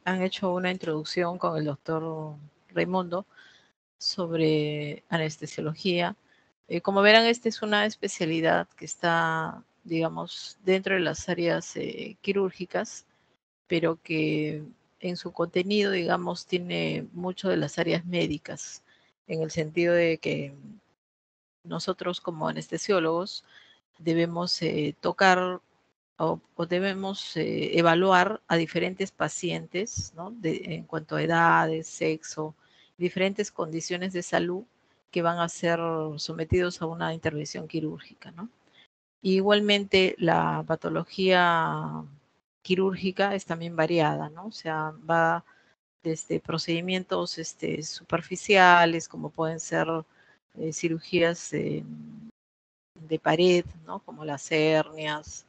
han hecho una introducción con el doctor Raimundo sobre anestesiología. Como verán, esta es una especialidad que está, digamos, dentro de las áreas quirúrgicas, pero que en su contenido, digamos, tiene mucho de las áreas médicas, en el sentido de que nosotros como anestesiólogos debemos tocar o debemos evaluar a diferentes pacientes, ¿no? En cuanto a edades, sexo, diferentes condiciones de salud que van a ser sometidos a una intervención quirúrgica, ¿no? Igualmente, la patología quirúrgica es también variada, ¿no? O sea, va desde procedimientos superficiales, como pueden ser cirugías de pared, ¿no? Como las hernias,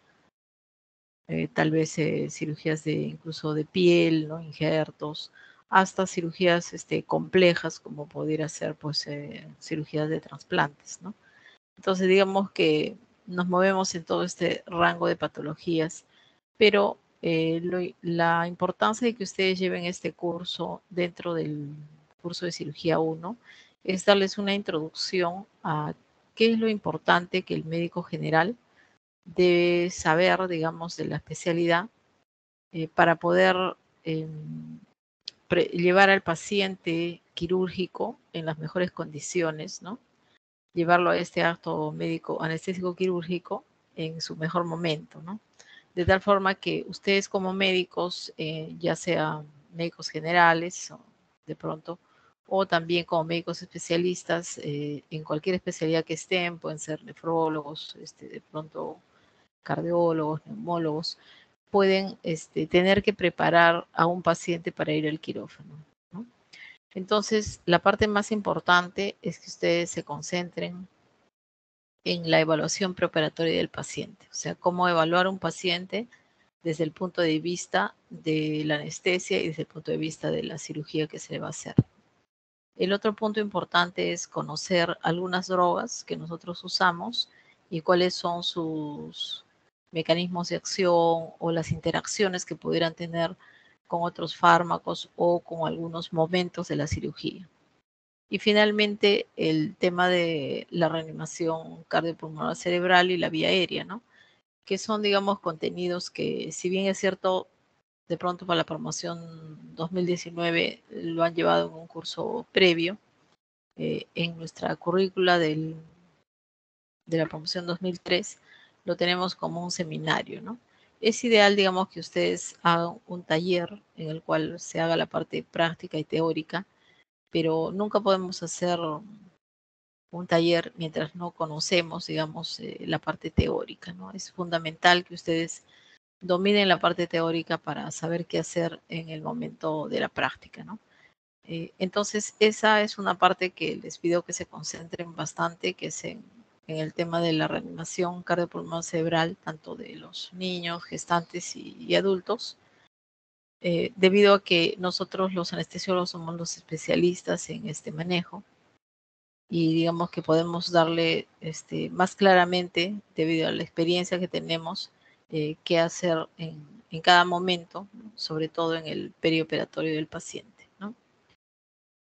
tal vez cirugías de incluso de piel, ¿no? Injertos, hasta cirugías complejas, como pudiera ser pues cirugías de trasplantes, ¿no? Entonces, digamos que nos movemos en todo este rango de patologías, pero la importancia de que ustedes lleven este curso dentro del curso de cirugía 1 es darles una introducción a qué es lo importante que el médico general debe saber, digamos, de la especialidad para poder eh, llevar al paciente quirúrgico en las mejores condiciones, ¿no? Llevarlo a este acto médico anestésico quirúrgico en su mejor momento, ¿no? De tal forma que ustedes como médicos, ya sean médicos generales o de pronto, o también como médicos especialistas, en cualquier especialidad que estén, pueden ser nefrólogos, de pronto cardiólogos, neumólogos, pueden tener que preparar a un paciente para ir al quirófano, ¿no? Entonces, la parte más importante es que ustedes se concentren en la evaluación preoperatoria del paciente, o sea, cómo evaluar un paciente desde el punto de vista de la anestesia y desde el punto de vista de la cirugía que se le va a hacer. El otro punto importante es conocer algunas drogas que nosotros usamos y cuáles son sus mecanismos de acción o las interacciones que pudieran tener con otros fármacos o con algunos momentos de la cirugía. Y finalmente el tema de la reanimación cardiopulmonar cerebral y la vía aérea, ¿no? Que son, digamos, contenidos que, si bien es cierto, de pronto para la promoción 2019 lo han llevado en un curso previo, en nuestra currícula de la promoción 2003 lo tenemos como un seminario, ¿no? Es ideal, digamos, que ustedes hagan un taller en el cual se haga la parte práctica y teórica, pero nunca podemos hacer un taller mientras no conocemos, digamos, la parte teórica, ¿no? Es fundamental que ustedes dominen la parte teórica para saber qué hacer en el momento de la práctica, ¿no? Entonces, esa es una parte que les pido que se concentren bastante, que es en el tema de la reanimación cardiopulmonar cerebral, tanto de los niños, gestantes y adultos, debido a que nosotros los anestesiólogos somos los especialistas en este manejo y digamos que podemos darle más claramente, debido a la experiencia que tenemos, qué hacer en cada momento, ¿no? Sobre todo en el perioperatorio del paciente, ¿no?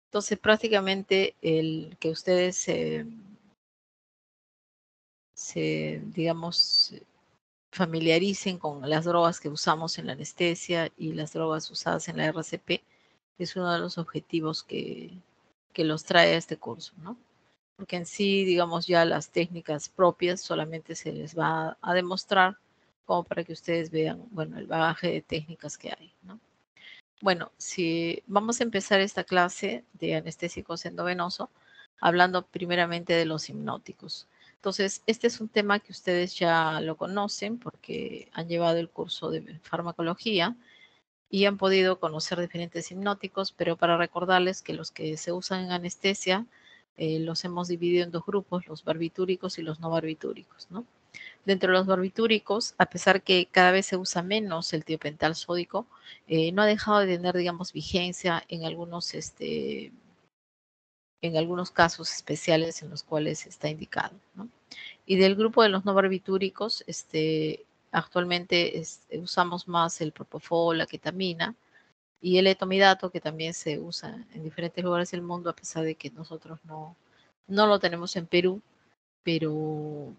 Entonces, prácticamente el que ustedes digamos, familiaricen con las drogas que usamos en la anestesia y las drogas usadas en la RCP es uno de los objetivos que los trae a este curso, ¿no? Porque en sí, digamos, ya las técnicas propias solamente se les va a demostrar como para que ustedes vean, bueno, el bagaje de técnicas que hay, ¿no? Bueno, si vamos a empezar esta clase de anestésicos endovenoso, hablando primeramente de los hipnóticos. Entonces, este es un tema que ustedes ya lo conocen porque han llevado el curso de farmacología y han podido conocer diferentes hipnóticos, pero para recordarles que los que se usan en anestesia los hemos dividido en dos grupos, los barbitúricos y los no barbitúricos, ¿no? Dentro de los barbitúricos, a pesar que cada vez se usa menos el tiopental sódico, no ha dejado de tener, digamos, vigencia en algunos casos especiales en los cuales está indicado, ¿no? Y del grupo de los no barbitúricos, actualmente usamos más el propofol, la ketamina, y el etomidato, que también se usa en diferentes lugares del mundo, a pesar de que nosotros no lo tenemos en Perú, pero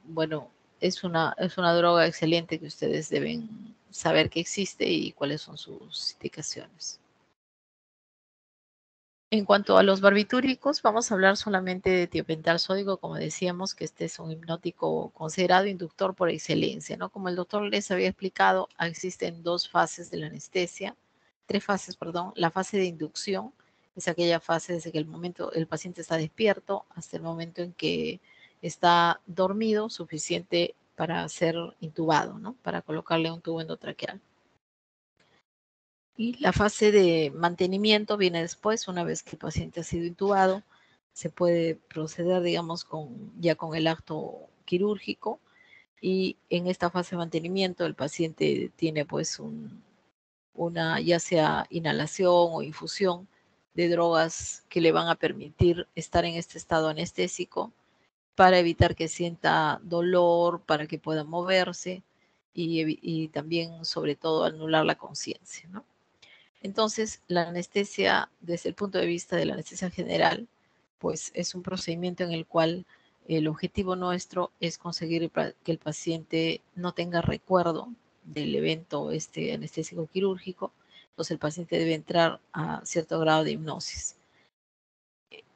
bueno, es una droga excelente que ustedes deben saber que existe y cuáles son sus indicaciones. En cuanto a los barbitúricos, vamos a hablar solamente de tiopental sódico, como decíamos, que este es un hipnótico considerado inductor por excelencia, ¿no? Como el doctor les había explicado, existen dos fases de la anestesia, tres fases, perdón. La fase de inducción es aquella fase desde que el momento el paciente está despierto hasta el momento en que está dormido, suficiente para ser intubado, ¿no? Para colocarle un tubo endotraqueal. Y la fase de mantenimiento viene después, una vez que el paciente ha sido intubado, se puede proceder, digamos, ya con el acto quirúrgico, y en esta fase de mantenimiento el paciente tiene pues una ya sea inhalación o infusión de drogas que le van a permitir estar en este estado anestésico para evitar que sienta dolor, para que pueda moverse y también sobre todo anular la conciencia, ¿no? Entonces, la anestesia, desde el punto de vista de la anestesia general, pues es un procedimiento en el cual el objetivo nuestro es conseguir que el paciente no tenga recuerdo del evento anestésico quirúrgico. Entonces, el paciente debe entrar a cierto grado de hipnosis.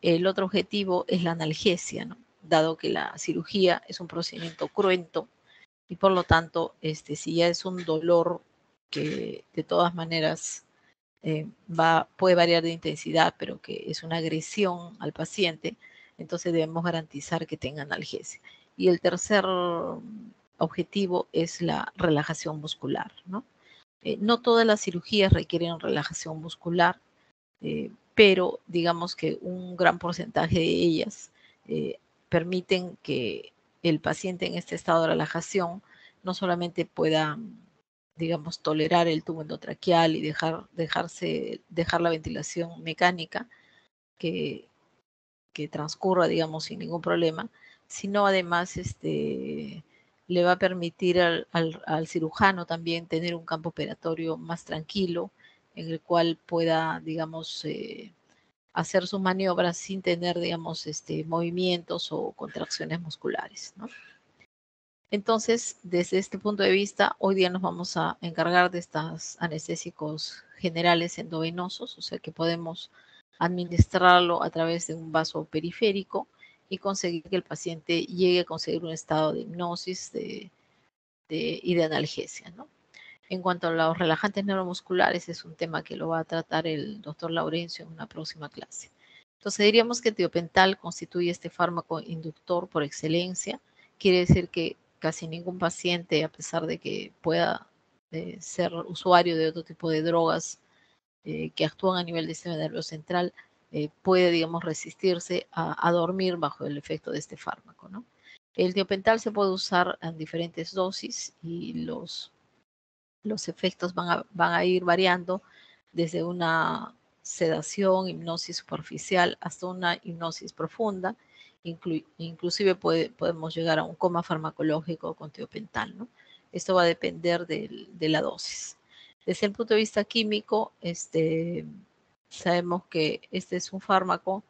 El otro objetivo es la analgesia, ¿no? Dado que la cirugía es un procedimiento cruento y por lo tanto, si ya es un dolor que de todas maneras puede variar de intensidad, pero que es una agresión al paciente, entonces debemos garantizar que tenga analgesia. Y el tercer objetivo es la relajación muscular, ¿no? No todas las cirugías requieren relajación muscular, pero digamos que un gran porcentaje de ellas permiten que el paciente en este estado de relajación no solamente pueda, digamos, tolerar el tubo endotraqueal y dejar la ventilación mecánica que, que transcurra, digamos, sin ningún problema, sino además le va a permitir al cirujano también tener un campo operatorio más tranquilo, en el cual pueda, digamos, hacer sus maniobras sin tener, digamos, movimientos o contracciones musculares, ¿no? Entonces, desde este punto de vista, hoy día nos vamos a encargar de estos anestésicos generales endovenosos, o sea que podemos administrarlo a través de un vaso periférico y conseguir que el paciente llegue a conseguir un estado de hipnosis y de analgesia, ¿no? En cuanto a los relajantes neuromusculares, es un tema que lo va a tratar el doctor Laurencio en una próxima clase. Entonces diríamos que tiopental constituye este fármaco inductor por excelencia. Quiere decir que casi ningún paciente, a pesar de que pueda ser usuario de otro tipo de drogas que actúan a nivel del sistema nervioso central, puede, digamos, resistirse a dormir bajo el efecto de este fármaco, ¿no? El tiopental se puede usar en diferentes dosis y los efectos van a ir variando desde una sedación, hipnosis superficial, hasta una hipnosis profunda. Inclusive podemos llegar a un coma farmacológico con tiopental, ¿no? Esto va a depender de la dosis. Desde el punto de vista químico, sabemos que este es un fármaco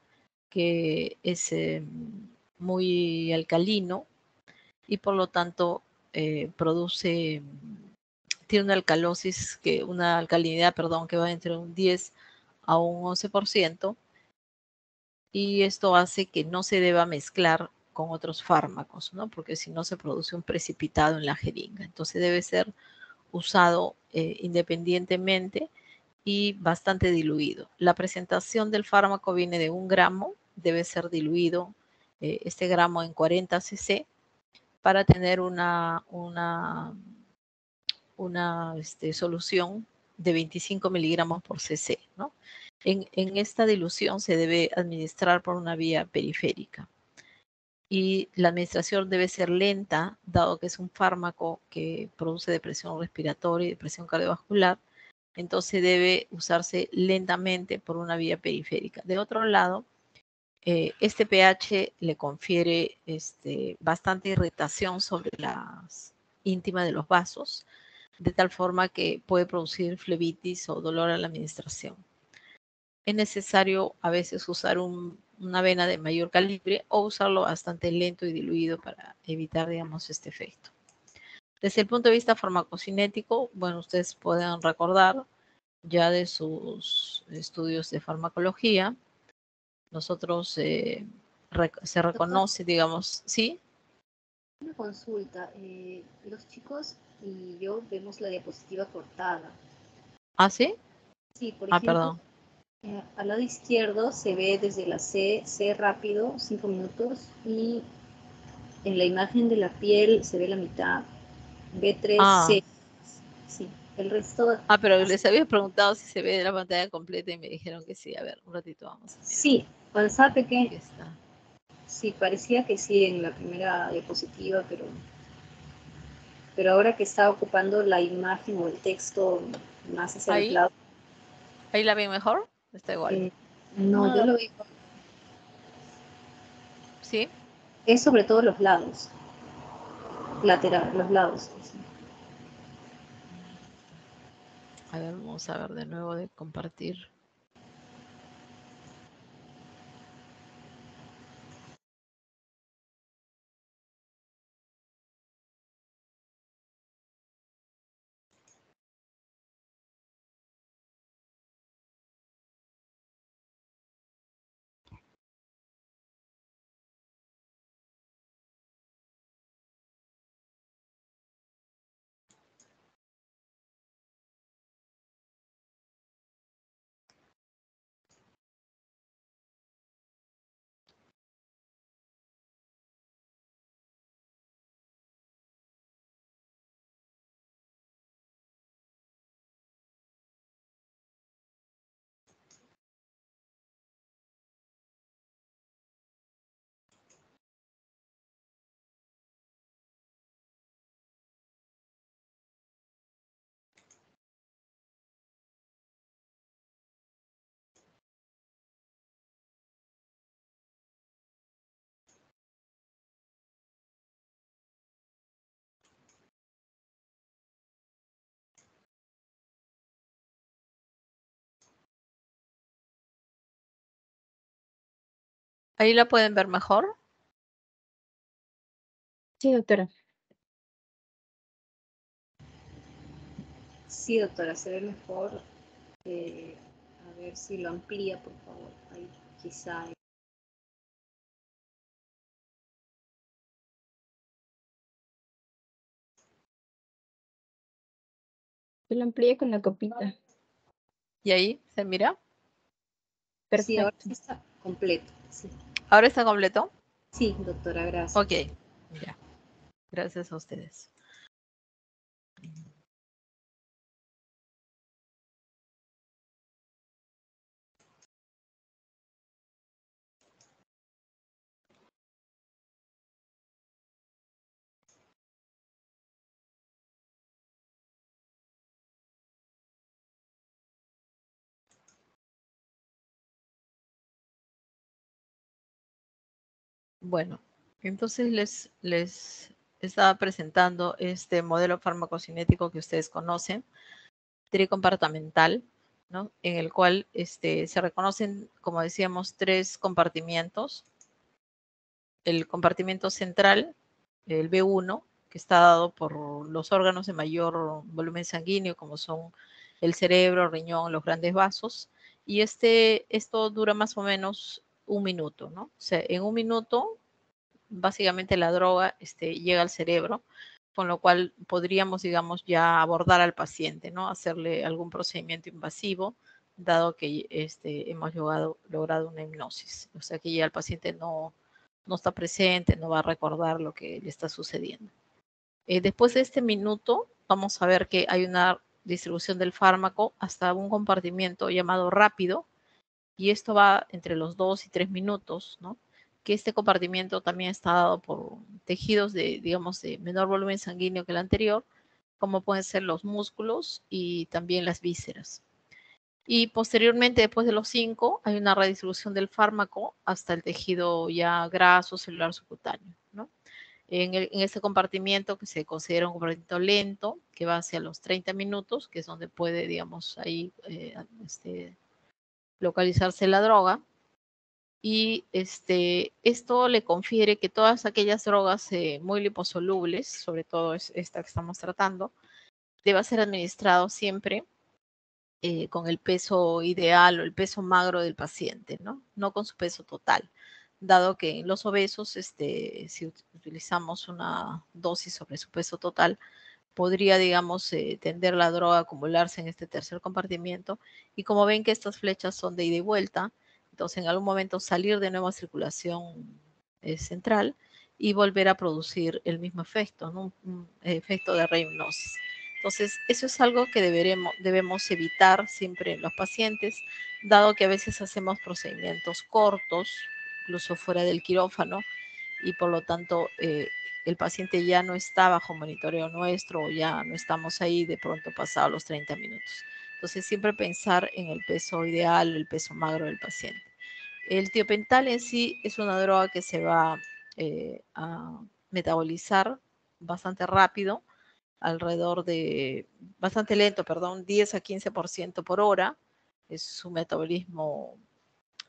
que es muy alcalino y por lo tanto tiene una alcalinidad, perdón, que va entre un 10 a un 11%, y esto hace que no se deba mezclar con otros fármacos, ¿no? Porque si no se produce un precipitado en la jeringa. Entonces debe ser usado independientemente y bastante diluido. La presentación del fármaco viene de 1 gramo, debe ser diluido este gramo en 40 cc para tener una solución de 25 miligramos por cc, ¿no? En esta dilución se debe administrar por una vía periférica. Y la administración debe ser lenta, dado que es un fármaco que produce depresión respiratoria y depresión cardiovascular, entonces debe usarse lentamente por una vía periférica. De otro lado, este pH le confiere bastante irritación sobre las íntimas de los vasos, de tal forma que puede producir flebitis o dolor a la administración. Es necesario a veces usar una vena de mayor calibre o usarlo bastante lento y diluido para evitar, digamos, este efecto. Desde el punto de vista farmacocinético, bueno, ustedes pueden recordar ya de sus estudios de farmacología, nosotros se Doctor, reconoce, digamos, ¿sí? una consulta. Los chicos y yo vemos la diapositiva cortada. ¿Ah, sí? Sí, por Ah, ejemplo, perdón. al lado izquierdo se ve desde la C rápido, 5 minutos, y en la imagen de la piel se ve la mitad, B3, Ah, C. Sí, el resto, pero les había preguntado si se ve de la pantalla completa y me dijeron que sí. A ver, un ratito vamos a mirar. sí, cuando estaba pequeño, Aquí está. sí, parecía que sí en la primera diapositiva, pero ahora que está ocupando la imagen o el texto más hacia los Ahí, lados, ahí la ven mejor. Está igual. no, yo lo veo, ¿Sí? es sobre todo los lados, los lados. Sí. A ver, vamos a ver de nuevo de compartir. Ahí la pueden ver mejor. Sí, doctora. Sí, doctora, se ve mejor. A ver si lo amplía, por favor. Ahí quizá. Yo lo amplié con la copita. Y ahí, ¿se mira? Sí, ahora Perfecto. sí está completo. Sí, ¿Ahora está completo? sí, doctora, Ok, gracias. ya. Gracias a ustedes. Bueno, entonces les estaba presentando este modelo farmacocinético que ustedes conocen, tricompartamental, ¿no? En el cual se reconocen, como decíamos, tres compartimientos. El compartimiento central, el B1, que está dado por los órganos de mayor volumen sanguíneo, como son el cerebro, el riñón, los grandes vasos. Y esto dura más o menos un minuto, ¿no? O sea, en un minuto, básicamente la droga llega al cerebro, con lo cual podríamos, digamos, ya abordar al paciente, ¿no? Hacerle algún procedimiento invasivo, dado que hemos logrado una hipnosis. O sea que ya el paciente no está presente, no va a recordar lo que le está sucediendo. Después de este minuto, vamos a ver que hay una distribución del fármaco hasta un compartimiento llamado rápido, y esto va entre los 2 y 3 minutos, ¿no? Que este compartimiento también está dado por tejidos de, digamos, de menor volumen sanguíneo que el anterior, como pueden ser los músculos y también las vísceras. Y posteriormente, después de los 5, hay una redistribución del fármaco hasta el tejido ya graso, celular, subcutáneo, ¿no? En ese compartimiento que se considera un compartimiento lento, que va hacia los 30 minutos, que es donde puede, digamos, ahí localizarse la droga. Y esto le confiere que todas aquellas drogas muy liposolubles, sobre todo esta que estamos tratando, deba ser administrado siempre con el peso ideal o el peso magro del paciente, ¿no? No con su peso total, dado que en los obesos, si utilizamos una dosis sobre su peso total, podría, digamos, tender la droga a acumularse en este tercer compartimiento. Y como ven que estas flechas son de ida y vuelta, entonces en algún momento salir de nuevo a circulación central y volver a producir el mismo efecto, ¿no? Un efecto de rehipnosis. Entonces, eso es algo que debemos evitar siempre en los pacientes, dado que a veces hacemos procedimientos cortos, incluso fuera del quirófano, y por lo tanto el paciente ya no está bajo monitoreo nuestro o ya no estamos ahí de pronto pasados los 30 minutos. Entonces, siempre pensar en el peso ideal, el peso magro del paciente. El tiopental en sí es una droga que se va a metabolizar bastante rápido, bastante lento, perdón, 10 a 15% por hora, es su metabolismo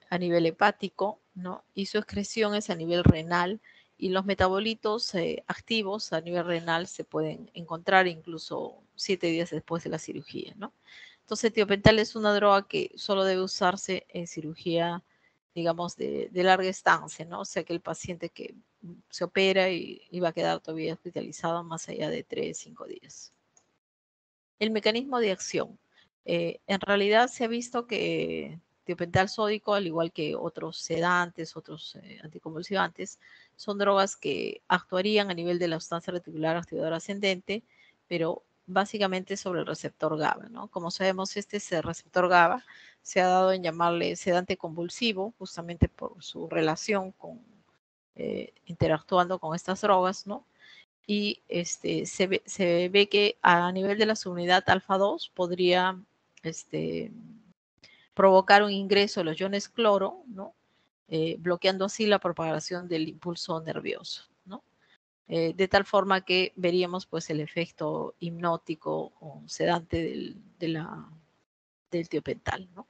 a nivel hepático, ¿no? Y su excreción es a nivel renal, y los metabolitos activos a nivel renal se pueden encontrar incluso 7 días después de la cirugía, ¿no? Entonces, tiopental es una droga que solo debe usarse en cirugía, digamos, de larga estancia, ¿no? O sea, que el paciente que se opera y va a quedar todavía hospitalizado más allá de 3, 5 días. El mecanismo de acción. En realidad se ha visto que tiopental sódico, al igual que otros sedantes, otros anticonvulsivantes, son drogas que actuarían a nivel de la sustancia reticular activadora ascendente, pero básicamente sobre el receptor GABA, ¿no? Como sabemos, este receptor GABA se ha dado en llamarle sedante convulsivo, justamente por su relación con interactuando con estas drogas, ¿no? Y se ve que a nivel de la subunidad alfa 2 podría provocar un ingreso de los iones cloro, ¿no? Bloqueando así la propagación del impulso nervioso, ¿no? De tal forma que veríamos pues el efecto hipnótico o sedante del tiopental, ¿no?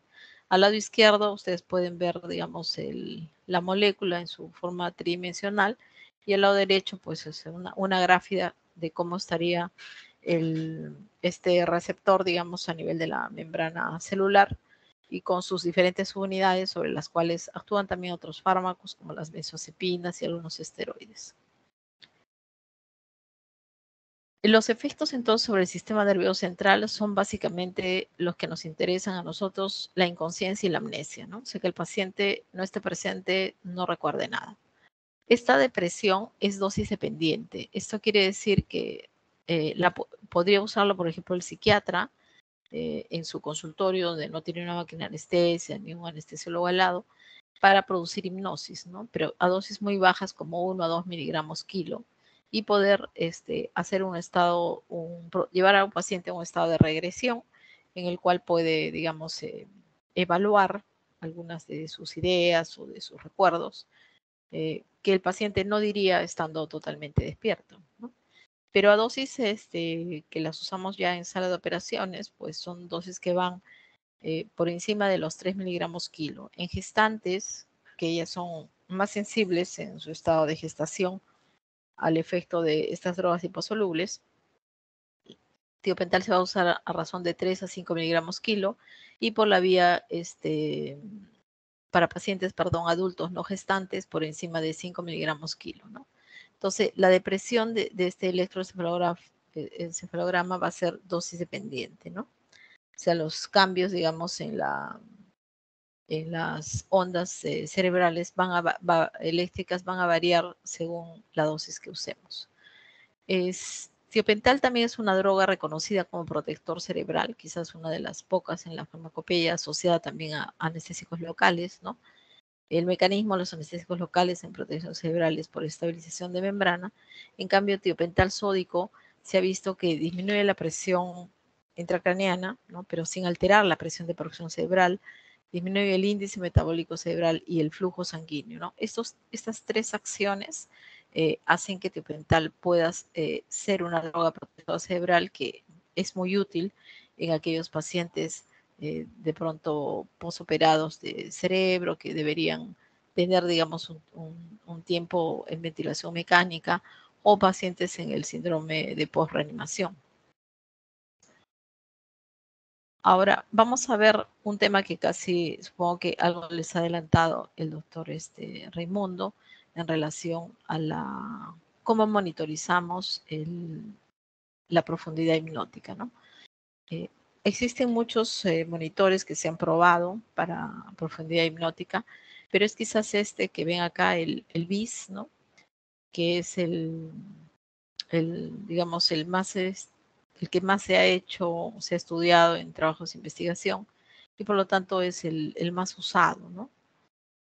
Al lado izquierdo ustedes pueden ver, digamos, la molécula en su forma tridimensional, y al lado derecho pues es una gráfica de cómo estaría este receptor, digamos, a nivel de la membrana celular, y con sus diferentes subunidades sobre las cuales actúan también otros fármacos como las benzodiazepinas y algunos esteroides. Los efectos entonces sobre el sistema nervioso central son básicamente los que nos interesan a nosotros, la inconsciencia y la amnesia, ¿no? O sea, que el paciente no esté presente, no recuerde nada. Esta depresión es dosis dependiente. Esto quiere decir que podría usarlo, por ejemplo, el psiquiatra en su consultorio, donde no tiene una máquina de anestesia ni un anestesiólogo al lado, para producir hipnosis, ¿no? Pero a dosis muy bajas, como 1 a 2 miligramos kilo, y poder hacer llevar a un paciente a un estado de regresión en el cual puede, digamos, evaluar algunas de sus ideas o de sus recuerdos, que el paciente no diría estando totalmente despierto, ¿no? Pero a dosis que las usamos ya en sala de operaciones, pues son dosis que van por encima de los 3 miligramos kilo. En gestantes, que ellas son más sensibles en su estado de gestación al efecto de estas drogas liposolubles, tiopental se va a usar a razón de 3 a 5 miligramos kilo, y por la vía para pacientes, adultos no gestantes, por encima de 5 miligramos kilo, ¿no? Entonces, la depresión de este electroencefalograma va a ser dosis dependiente, ¿no? O sea, los cambios, digamos, en las ondas cerebrales eléctricas van a variar según la dosis que usemos. Tiopental también es una droga reconocida como protector cerebral, quizás una de las pocas en la farmacopeia, asociada también a anestésicos locales, ¿no? El mecanismo de los anestésicos locales en protección cerebral es por estabilización de membrana. En cambio, tiopental sódico se ha visto que disminuye la presión intracraneana, ¿no? Pero sin alterar la presión de perfusión cerebral, disminuye el índice metabólico cerebral y el flujo sanguíneo, ¿no? Estas tres acciones hacen que tiopental pueda ser una droga protectora cerebral que es muy útil en aquellos pacientes de pronto posoperados de cerebro que deberían tener, digamos, un tiempo en ventilación mecánica o pacientes en el síndrome de posreanimación. Ahora, vamos a ver un tema que casi, supongo que algo les ha adelantado el doctor Raimundo en relación a cómo monitorizamos la profundidad hipnótica, ¿no? Existen muchos monitores que se han probado para profundidad hipnótica, pero es quizás este que ven acá, el BIS, ¿no? Que es digamos, el que más se ha hecho, se ha estudiado en trabajos de investigación y por lo tanto es el más usado, ¿no?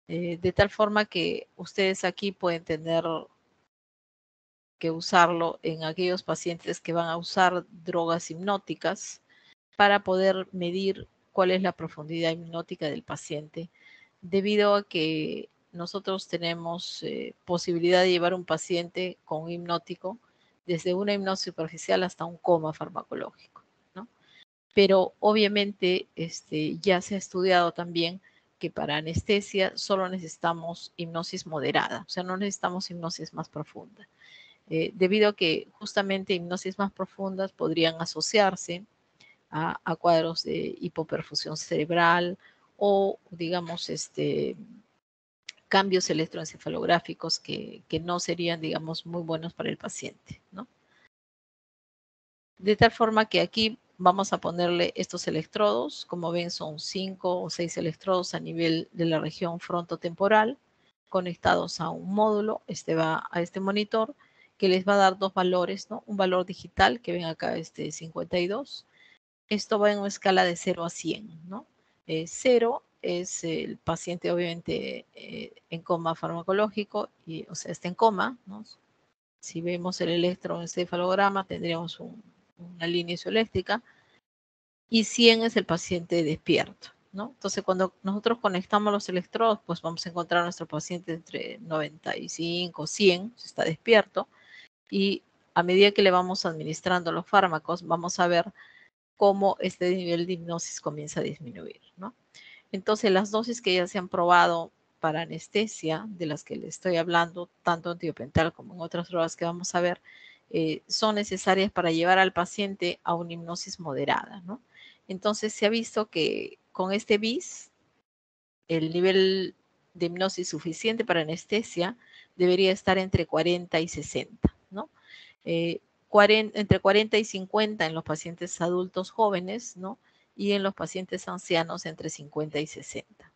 De tal forma que ustedes aquí pueden tener que usarlo en aquellos pacientes que van a usar drogas hipnóticas para poder medir cuál es la profundidad hipnótica del paciente, debido a que nosotros tenemos posibilidad de llevar un paciente con un hipnótico desde una hipnosis superficial hasta un coma farmacológico, ¿no? Pero obviamente ya se ha estudiado también que para anestesia solo necesitamos hipnosis moderada, o sea, no necesitamos hipnosis más profunda, debido a que justamente hipnosis más profundas podrían asociarse a cuadros de hipoperfusión cerebral o, digamos, cambios electroencefalográficos que no serían, digamos, muy buenos para el paciente, ¿no? De tal forma que aquí vamos a ponerle estos electrodos, como ven son 5 o 6 electrodos a nivel de la región frontotemporal, conectados a un módulo, va a este monitor, que les va a dar dos valores, ¿no? Un valor digital, que ven acá 52. Esto va en una escala de 0 a 100, ¿no? 0 es el paciente obviamente en coma farmacológico, o sea, está en coma, ¿no? Si vemos el electroencefalograma tendríamos una línea isoeléctrica, y 100 es el paciente despierto, ¿no? Entonces, cuando nosotros conectamos los electrodos, pues vamos a encontrar a nuestro paciente entre 95, 100, si está despierto, y a medida que le vamos administrando los fármacos, vamos a ver cómo este nivel de hipnosis comienza a disminuir, ¿no? Entonces, las dosis que ya se han probado para anestesia, de las que le estoy hablando, tanto en tiopental como en otras drogas que vamos a ver, son necesarias para llevar al paciente a una hipnosis moderada, ¿no? Entonces, se ha visto que con este BIS, el nivel de hipnosis suficiente para anestesia debería estar entre 40 y 60, ¿no? Entre 40 y 50 en los pacientes adultos jóvenes, ¿no? Y en los pacientes ancianos entre 50 y 60.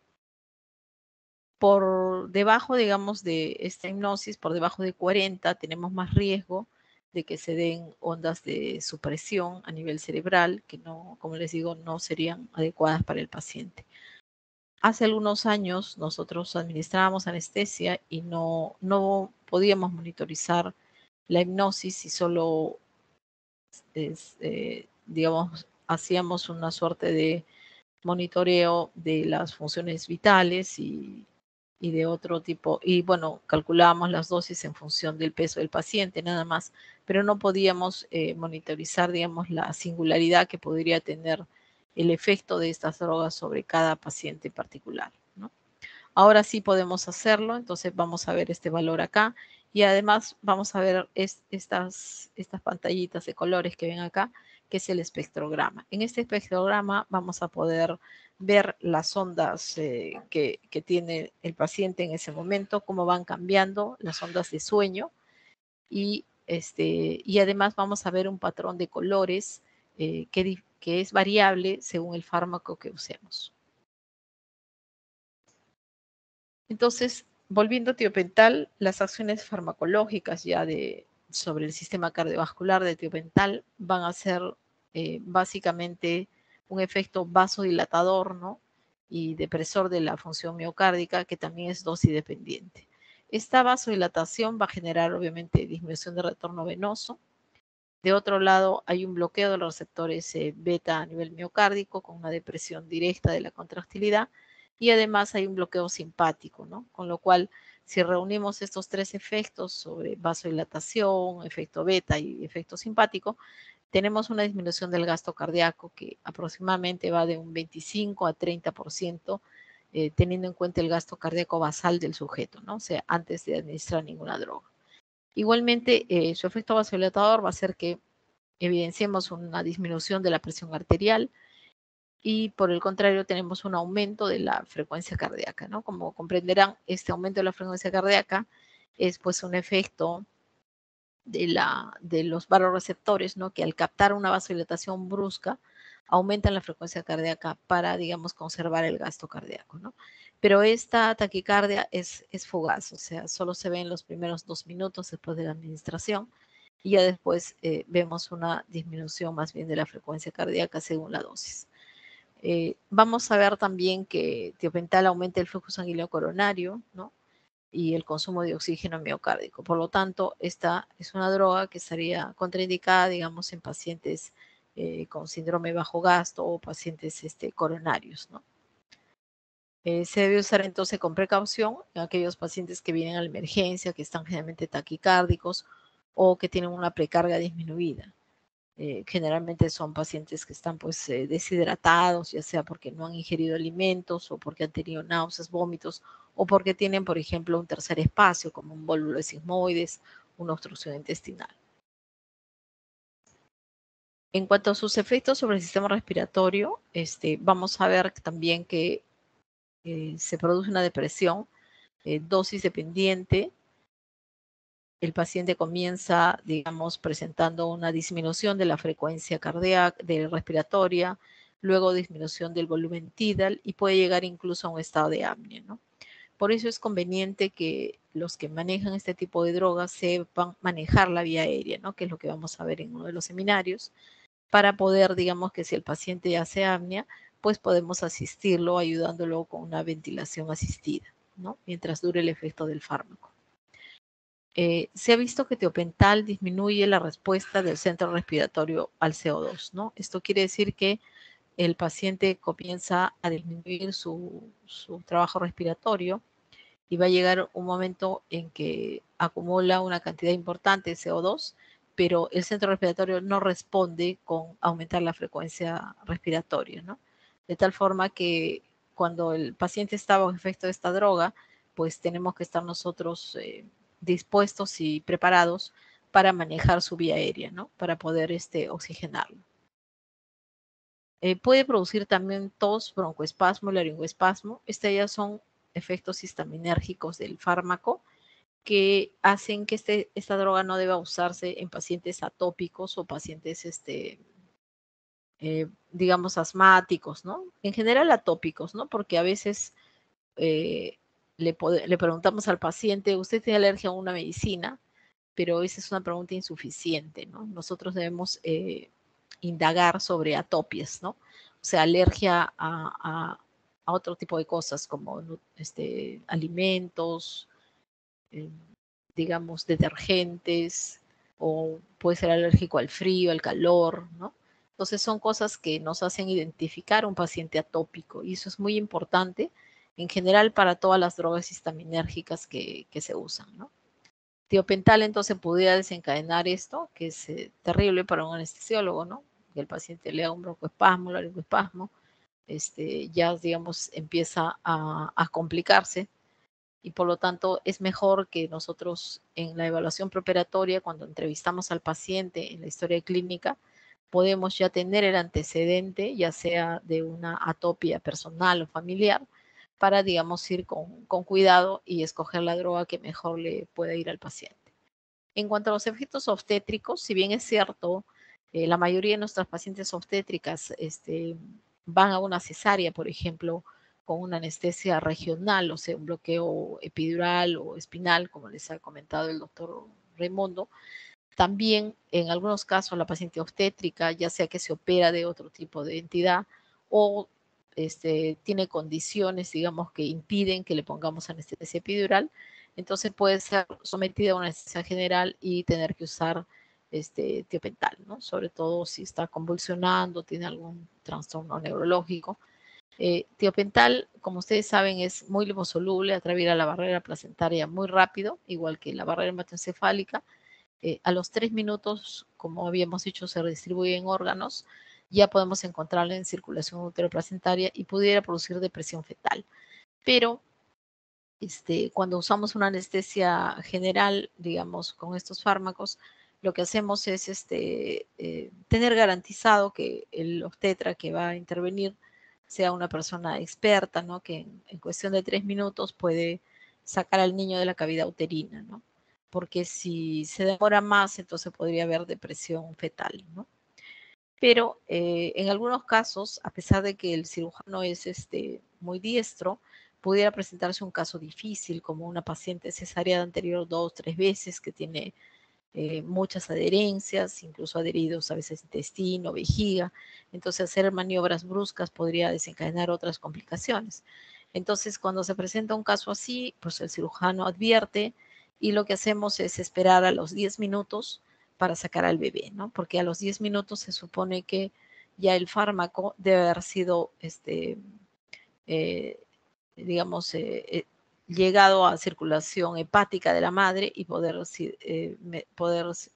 Por debajo, digamos, de esta hipnosis, por debajo de 40, tenemos más riesgo de que se den ondas de supresión a nivel cerebral, que no, como les digo, no serían adecuadas para el paciente. Hace algunos años nosotros administrábamos anestesia y no podíamos monitorizar la hipnosis y solo, digamos, hacíamos una suerte de monitoreo de las funciones vitales y de otro tipo. Y bueno, calculábamos las dosis en función del peso del paciente, nada más, pero no podíamos monitorizar, digamos, la singularidad que podría tener el efecto de estas drogas sobre cada paciente en particular, ¿no? Ahora sí podemos hacerlo, entonces vamos a ver este valor acá y además vamos a ver estas pantallitas de colores que ven acá, que es el espectrograma. En este espectrograma vamos a poder ver las ondas que tiene el paciente en ese momento, cómo van cambiando las ondas de sueño y además vamos a ver un patrón de colores que es variable según el fármaco que usemos. Entonces, volviendo a tiopental, las acciones farmacológicas ya sobre el sistema cardiovascular de tiopental van a ser básicamente un efecto vasodilatador, ¿no? Y depresor de la función miocárdica, que también es dosis dependiente. Esta vasodilatación va a generar obviamente disminución de retorno venoso. De otro lado, hay un bloqueo de los receptores beta a nivel miocárdico con una depresión directa de la contractilidad y además hay un bloqueo simpático, ¿no? Con lo cual Si reunimos estos tres efectos sobre vasodilatación, efecto beta y efecto simpático, tenemos una disminución del gasto cardíaco que aproximadamente va de un 25 a 30%, teniendo en cuenta el gasto cardíaco basal del sujeto, ¿no? O sea, antes de administrar ninguna droga. Igualmente, su efecto vasodilatador va a ser que evidenciemos una disminución de la presión arterial y por el contrario tenemos un aumento de la frecuencia cardíaca, ¿no? Como comprenderán, este aumento de la frecuencia cardíaca es pues un efecto de los vasoreceptores, ¿no? Que al captar una vasodilatación brusca aumentan la frecuencia cardíaca para, digamos, conservar el gasto cardíaco, ¿no? Pero esta taquicardia es fugaz, o sea, solo se ve en los primeros 2 minutos después de la administración y ya después vemos una disminución más bien de la frecuencia cardíaca según la dosis. Vamos a ver también que tiopental aumenta el flujo sanguíneo coronario, ¿no? Y el consumo de oxígeno miocárdico. Por lo tanto, esta es una droga que estaría contraindicada, digamos, en pacientes con síndrome bajo gasto o pacientes coronarios, ¿no? Se debe usar entonces con precaución en aquellos pacientes que vienen a la emergencia, que están generalmente taquicárdicos o que tienen una precarga disminuida. Generalmente son pacientes que están pues deshidratados, ya sea porque no han ingerido alimentos o porque han tenido náuseas, vómitos o porque tienen, por ejemplo, un tercer espacio como un bólulo de sigmoides, una obstrucción intestinal. En cuanto a sus efectos sobre el sistema respiratorio, vamos a ver también que se produce una depresión, dosis dependiente. El paciente comienza, digamos, presentando una disminución de la frecuencia cardíaca, respiratoria, luego disminución del volumen tidal y puede llegar incluso a un estado de apnea, ¿no? Por eso es conveniente que los que manejan este tipo de drogas sepan manejar la vía aérea, ¿no? Que es lo que vamos a ver en uno de los seminarios, para poder, digamos, que si el paciente hace apnea, pues podemos asistirlo ayudándolo con una ventilación asistida, ¿no? Mientras dure el efecto del fármaco. Se ha visto que tiopental disminuye la respuesta del centro respiratorio al CO2, ¿no? Esto quiere decir que el paciente comienza a disminuir su trabajo respiratorio y va a llegar un momento en que acumula una cantidad importante de CO2, pero el centro respiratorio no responde con aumentar la frecuencia respiratoria, ¿no? De tal forma que cuando el paciente está bajo efecto de esta droga, pues tenemos que estar nosotros dispuestos y preparados para manejar su vía aérea, ¿no? Para poder oxigenarlo. Puede producir también tos, broncoespasmo, laringoespasmo. Estos ya son efectos histaminérgicos del fármaco que hacen que esta droga no deba usarse en pacientes atópicos o pacientes, digamos, asmáticos, ¿no? En general atópicos, ¿no? Porque a veces le preguntamos al paciente, ¿usted tiene alergia a una medicina? Pero esa es una pregunta insuficiente, ¿no? Nosotros debemos indagar sobre atopias, ¿no? O sea, alergia a otro tipo de cosas como alimentos, digamos, detergentes, o puede ser alérgico al frío, al calor, ¿no? Entonces son cosas que nos hacen identificar un paciente atópico y eso es muy importante en general para todas las drogas histaminérgicas que se usan, ¿no? Tiopental entonces pudiera desencadenar esto, que es terrible para un anestesiólogo, ¿no? Que el paciente le haga un broncoespasmo, laringoespasmo, ya digamos empieza a complicarse y por lo tanto es mejor que nosotros en la evaluación preoperatoria, cuando entrevistamos al paciente en la historia clínica, podemos ya tener el antecedente, ya sea de una atopia personal o familiar, para, digamos, ir con cuidado y escoger la droga que mejor le pueda ir al paciente. En cuanto a los efectos obstétricos, si bien es cierto, la mayoría de nuestras pacientes obstétricas van a una cesárea, por ejemplo, con una anestesia regional, o sea, un bloqueo epidural o espinal, como les ha comentado el doctor Raimundo. También, en algunos casos, la paciente obstétrica, ya sea que se opera de otro tipo de entidad o tiene condiciones, digamos, que impiden que le pongamos anestesia epidural, entonces puede ser sometida a una anestesia general y tener que usar tiopental, ¿no? Sobre todo si está convulsionando, tiene algún trastorno neurológico. Tiopental, como ustedes saben, es muy liposoluble, atraviesa la barrera placentaria muy rápido, igual que la barrera hematoencefálica. A los 3 minutos, como habíamos dicho, se distribuye en órganos, ya podemos encontrarla en circulación uteroplacentaria y pudiera producir depresión fetal. Pero cuando usamos una anestesia general, digamos, con estos fármacos, lo que hacemos es tener garantizado que el obstetra que va a intervenir sea una persona experta, ¿no? Que en cuestión de 3 minutos puede sacar al niño de la cavidad uterina, ¿no? Porque si se demora más, entonces podría haber depresión fetal, ¿no? Pero en algunos casos, a pesar de que el cirujano es muy diestro, pudiera presentarse un caso difícil, como una paciente cesárea anterior 2, 3 veces, que tiene muchas adherencias, incluso adheridos a veces intestino, vejiga. Entonces, hacer maniobras bruscas podría desencadenar otras complicaciones. Entonces, cuando se presenta un caso así, pues el cirujano advierte y lo que hacemos es esperar a los 10 minutos para sacar al bebé, ¿no? Porque a los 10 minutos se supone que ya el fármaco debe haber sido, digamos, llegado a circulación hepática de la madre y poder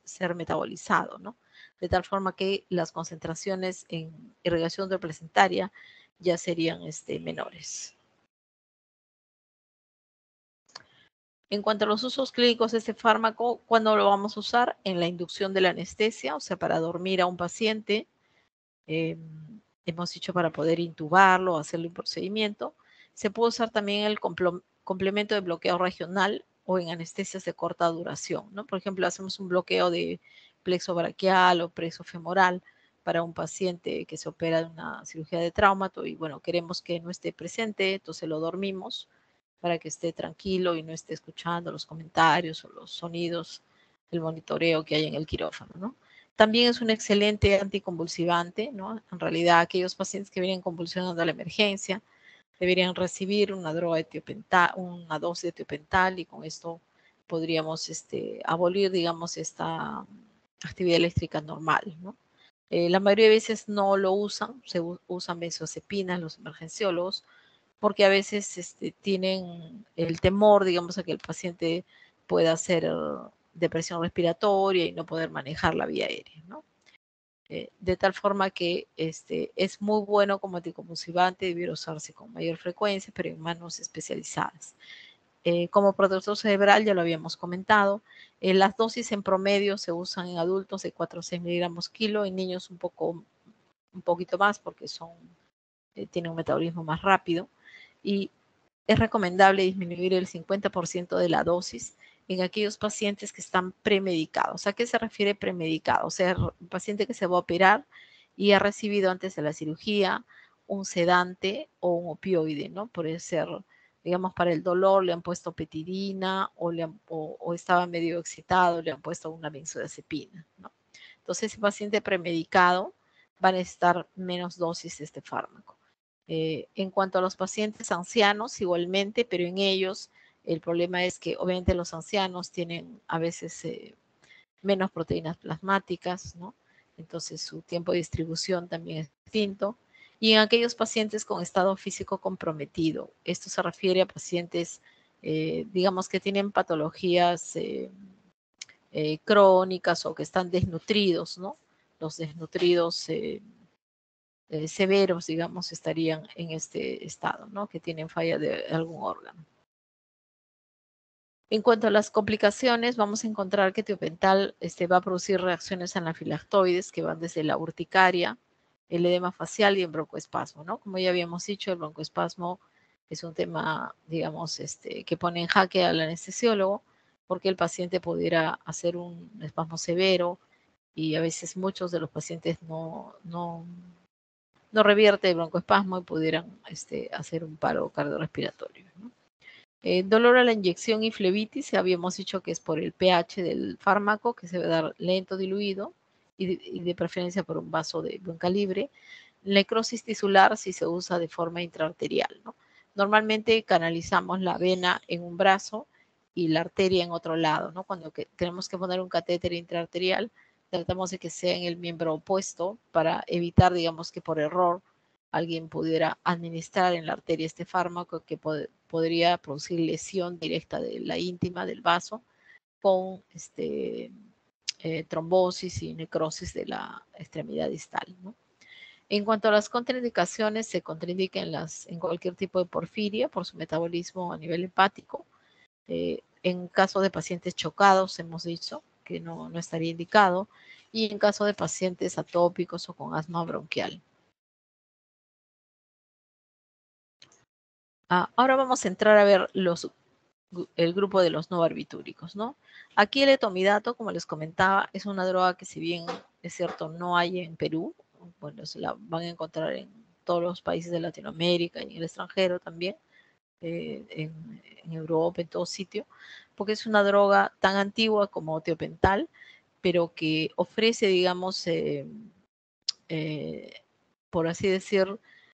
ser metabolizado, ¿no? De tal forma que las concentraciones en irrigación placentaria ya serían menores. En cuanto a los usos clínicos de este fármaco, ¿cuándo lo vamos a usar? En la inducción de la anestesia, o sea, para dormir a un paciente. Hemos dicho para poder intubarlo, hacerle un procedimiento. Se puede usar también el complemento de bloqueo regional o en anestesias de corta duración, ¿no? Por ejemplo, hacemos un bloqueo de plexo braquial o plexo femoral para un paciente que se opera de una cirugía de traumato y bueno, queremos que no esté presente, entonces lo dormimos para que esté tranquilo y no esté escuchando los comentarios o los sonidos, el monitoreo que hay en el quirófano, ¿no? También es un excelente anticonvulsivante, ¿no? En realidad, aquellos pacientes que vienen convulsionando a la emergencia deberían recibir una una dosis de tiopental y con esto podríamos abolir, digamos, esta actividad eléctrica normal, ¿no? La mayoría de veces no lo usan, usan benzodiazepinas los emergenciólogos, porque a veces tienen el temor, digamos, a que el paciente pueda hacer depresión respiratoria y no poder manejar la vía aérea, ¿no? De tal forma que es muy bueno como anticonvulsivante, debiera usarse con mayor frecuencia, pero en manos especializadas. Como protector cerebral, ya lo habíamos comentado, las dosis en promedio se usan en adultos de 4 a 6 miligramos kilo, en niños un poquito más porque tienen un metabolismo más rápido, y es recomendable disminuir el 50% de la dosis en aquellos pacientes que están premedicados. ¿A qué se refiere premedicado? O sea, un paciente que se va a operar y ha recibido antes de la cirugía un sedante o un opioide, ¿no? Puede ser, digamos, para el dolor le han puesto petidina o estaba medio excitado, le han puesto una benzodiazepina, ¿no? Entonces, ese paciente premedicado va a necesitar menos dosis de este fármaco. En cuanto a los pacientes ancianos, igualmente, pero en ellos el problema es que obviamente los ancianos tienen a veces menos proteínas plasmáticas, ¿no? Entonces su tiempo de distribución también es distinto. Y en aquellos pacientes con estado físico comprometido, esto se refiere a pacientes, digamos, que tienen patologías crónicas o que están desnutridos, ¿no? Los desnutridos severos, digamos, estarían en este estado, ¿no? Que tienen falla de algún órgano. En cuanto a las complicaciones, vamos a encontrar que tiopental va a producir reacciones anafilactoides que van desde la urticaria, el edema facial y el broncoespasmo, ¿no? Como ya habíamos dicho, el broncoespasmo es un tema, digamos, que pone en jaque al anestesiólogo porque el paciente pudiera hacer un espasmo severo y a veces muchos de los pacientes no revierte el broncoespasmo y pudieran hacer un paro cardiorrespiratorio, ¿no? Dolor a la inyección y flebitis, habíamos dicho que es por el pH del fármaco, que se va a dar lento, diluido, y de preferencia por un vaso de buen calibre. Necrosis tisular si se usa de forma intraarterial, ¿no? Normalmente canalizamos la vena en un brazo y la arteria en otro lado, ¿no? Cuando tenemos que poner un catéter intraarterial, tratamos de que sea en el miembro opuesto para evitar, digamos, que por error alguien pudiera administrar en la arteria este fármaco que podría producir lesión directa de la íntima del vaso con trombosis y necrosis de la extremidad distal, ¿no? En cuanto a las contraindicaciones, se contraindica en cualquier tipo de porfiria por su metabolismo a nivel hepático. En caso de pacientes chocados, hemos dicho que no estaría indicado. Y en caso de pacientes atópicos o con asma bronquial. Ahora vamos a entrar a ver el grupo de los no barbitúricos, ¿no? Aquí el etomidato, como les comentaba, es una droga que si bien es cierto no hay en Perú, bueno, se la van a encontrar en todos los países de Latinoamérica y en el extranjero también, en Europa, en todo sitio, porque es una droga tan antigua como tiopental, pero que ofrece, digamos, por así decir,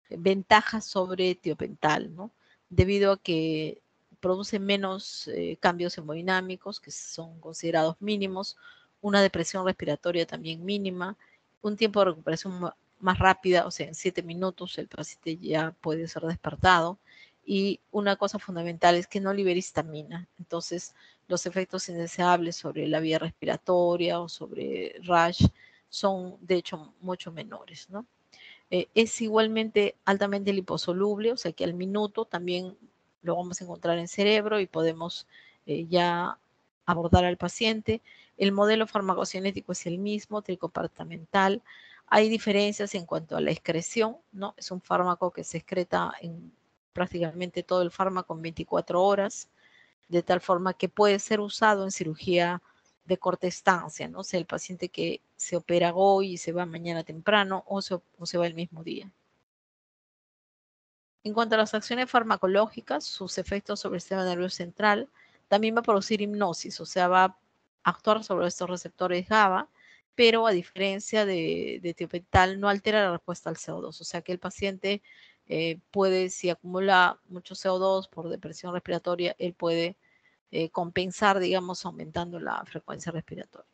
ventajas sobre tiopental, ¿no? Debido a que produce menos cambios hemodinámicos, que son considerados mínimos, una depresión respiratoria también mínima, un tiempo de recuperación más rápida, o sea, en 7 minutos el paciente ya puede ser despertado, y una cosa fundamental es que no libera histamina, entonces los efectos indeseables sobre la vía respiratoria o sobre rash son de hecho mucho menores, ¿no? Es igualmente altamente liposoluble, o sea que al minuto también lo vamos a encontrar en cerebro y podemos ya abordar al paciente. El modelo farmacocinético es el mismo, tricopartamental. Hay diferencias en cuanto a la excreción, ¿no? Es un fármaco que se excreta en prácticamente todo el fármaco en 24 horas, de tal forma que puede ser usado en cirugía de corta estancia, ¿no? O sea, el paciente que se opera hoy y se va mañana temprano o se va el mismo día. En cuanto a las acciones farmacológicas, sus efectos sobre el sistema nervioso central, también va a producir hipnosis, o sea, va a actuar sobre estos receptores GABA, pero a diferencia de tiopental, no altera la respuesta al CO2, o sea que el paciente puede, si acumula mucho CO2 por depresión respiratoria, él puede compensar, digamos, aumentando la frecuencia respiratoria.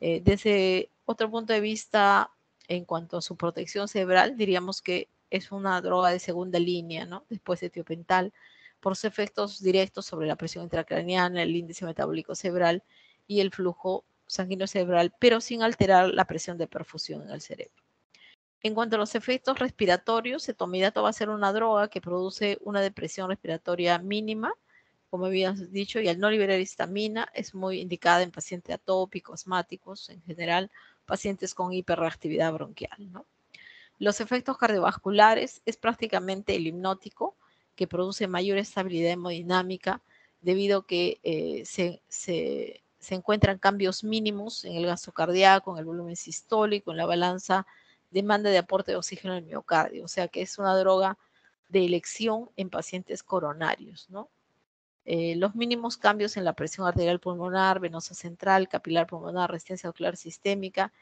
Desde otro punto de vista, en cuanto a su protección cerebral, diríamos que es una droga de segunda línea, ¿no? Después de tiopental, por sus efectos directos sobre la presión intracraneana, el índice metabólico cerebral y el flujo sanguíneo cerebral, pero sin alterar la presión de perfusión en el cerebro. En cuanto a los efectos respiratorios, etomidato va a ser una droga que produce una depresión respiratoria mínima, como habíamos dicho, y al no liberar histamina es muy indicada en pacientes atópicos, asmáticos, en general, pacientes con hiperreactividad bronquial, ¿no? Los efectos cardiovasculares es prácticamente el hipnótico, que produce mayor estabilidad hemodinámica debido a que se encuentran cambios mínimos en el gasto cardíaco, en el volumen sistólico, en la balanza demanda de aporte de oxígeno al miocardio, o sea que es una droga de elección en pacientes coronarios, ¿no? Los mínimos cambios en la presión arterial pulmonar, venosa central, capilar pulmonar, resistencia ocular sistémica,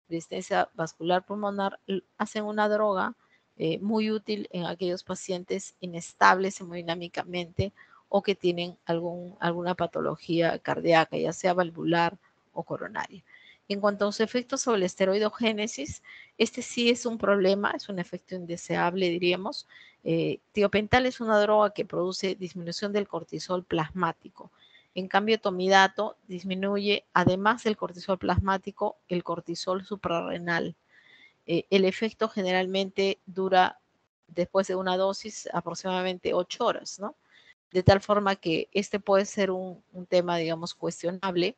resistencia vascular pulmonar, hacen una droga muy útil en aquellos pacientes inestables hemodinámicamente o que tienen alguna patología cardíaca, ya sea valvular o coronaria. En cuanto a los efectos sobre la esteroidogénesis, este sí es un problema, es un efecto indeseable, diríamos. Tiopental es una droga que produce disminución del cortisol plasmático. En cambio, etomidato disminuye, además del cortisol plasmático, el cortisol suprarrenal. El efecto generalmente dura, después de una dosis, aproximadamente 8 horas, ¿no? De tal forma que este puede ser un tema, digamos, cuestionable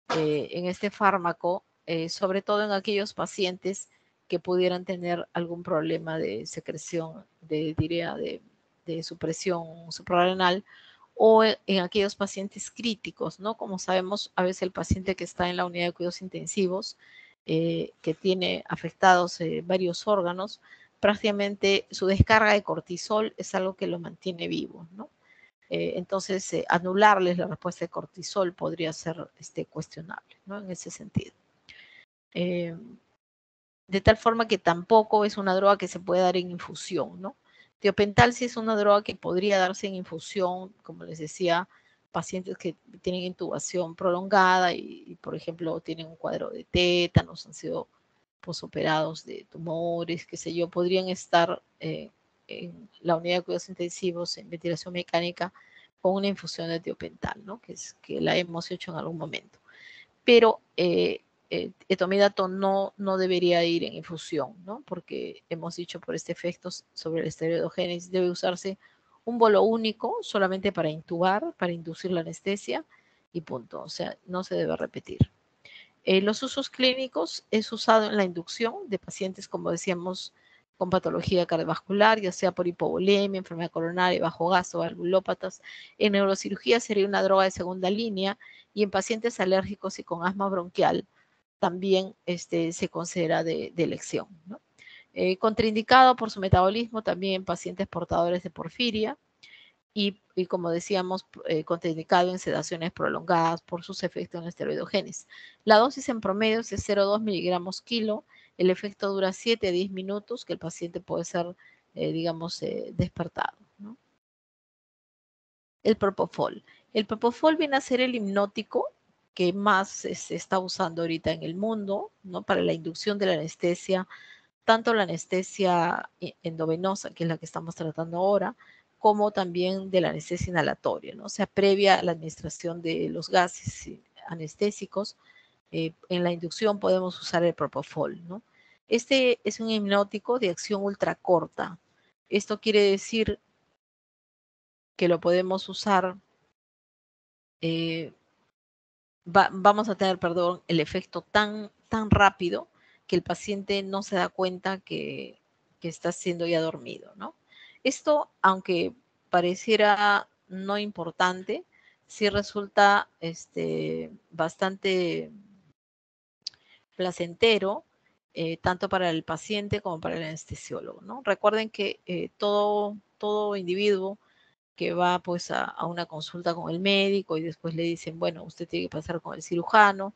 en este fármaco, sobre todo en aquellos pacientes que pudieran tener algún problema de secreción, diría, de supresión suprarrenal, o en aquellos pacientes críticos, ¿no? Como sabemos, a veces el paciente que está en la unidad de cuidados intensivos, que tiene afectados varios órganos, prácticamente su descarga de cortisol es algo que lo mantiene vivo, ¿no? Entonces, anularles la respuesta de cortisol podría ser cuestionable, ¿no? En ese sentido. De tal forma que tampoco es una droga que se puede dar en infusión, ¿no? Tiopental sí es una droga que podría darse en infusión, como les decía, pacientes que tienen intubación prolongada y por ejemplo, tienen un cuadro de tétanos, han sido posoperados de tumores, qué sé yo, podrían estar en la unidad de cuidados intensivos en ventilación mecánica con una infusión de tiopental, ¿no? Que la hemos hecho en algún momento. Pero etomidato no debería ir en infusión, ¿no? Porque hemos dicho por este efecto sobre la esteroidogénesis debe usarse un bolo único solamente para intubar, para inducir la anestesia y punto. O sea, no se debe repetir. Los usos clínicos es usado en la inducción de pacientes, como decíamos, con patología cardiovascular, ya sea por hipovolemia, enfermedad coronaria, bajo gasto, valvulópatas. En neurocirugía sería una droga de segunda línea y en pacientes alérgicos y con asma bronquial también se considera de elección, ¿no? Contraindicado por su metabolismo también en pacientes portadores de porfiria y como decíamos, contraindicado en sedaciones prolongadas por sus efectos en la esteroidogénesis. La dosis en promedio es de 0,2 miligramos kilo. El efecto dura 7 a 10 minutos, que el paciente puede ser, digamos, despertado, ¿no? El propofol. El propofol viene a ser el hipnótico que más se está usando ahorita en el mundo, ¿no? Para la inducción de la anestesia, tanto la anestesia endovenosa, que es la que estamos tratando ahora, como también de la anestesia inhalatoria, ¿no? O sea, previa a la administración de los gases anestésicos, en la inducción podemos usar el propofol, ¿no? Este es un hipnótico de acción ultracorta. Esto quiere decir que lo podemos usar, vamos a tener, perdón, el efecto tan rápido que el paciente no se da cuenta que está siendo ya dormido, ¿no? Esto, aunque pareciera no importante, sí resulta bastante placentero, tanto para el paciente como para el anestesiólogo, ¿no? Recuerden que todo individuo que va pues a una consulta con el médico y después le dicen, bueno, usted tiene que pasar con el cirujano,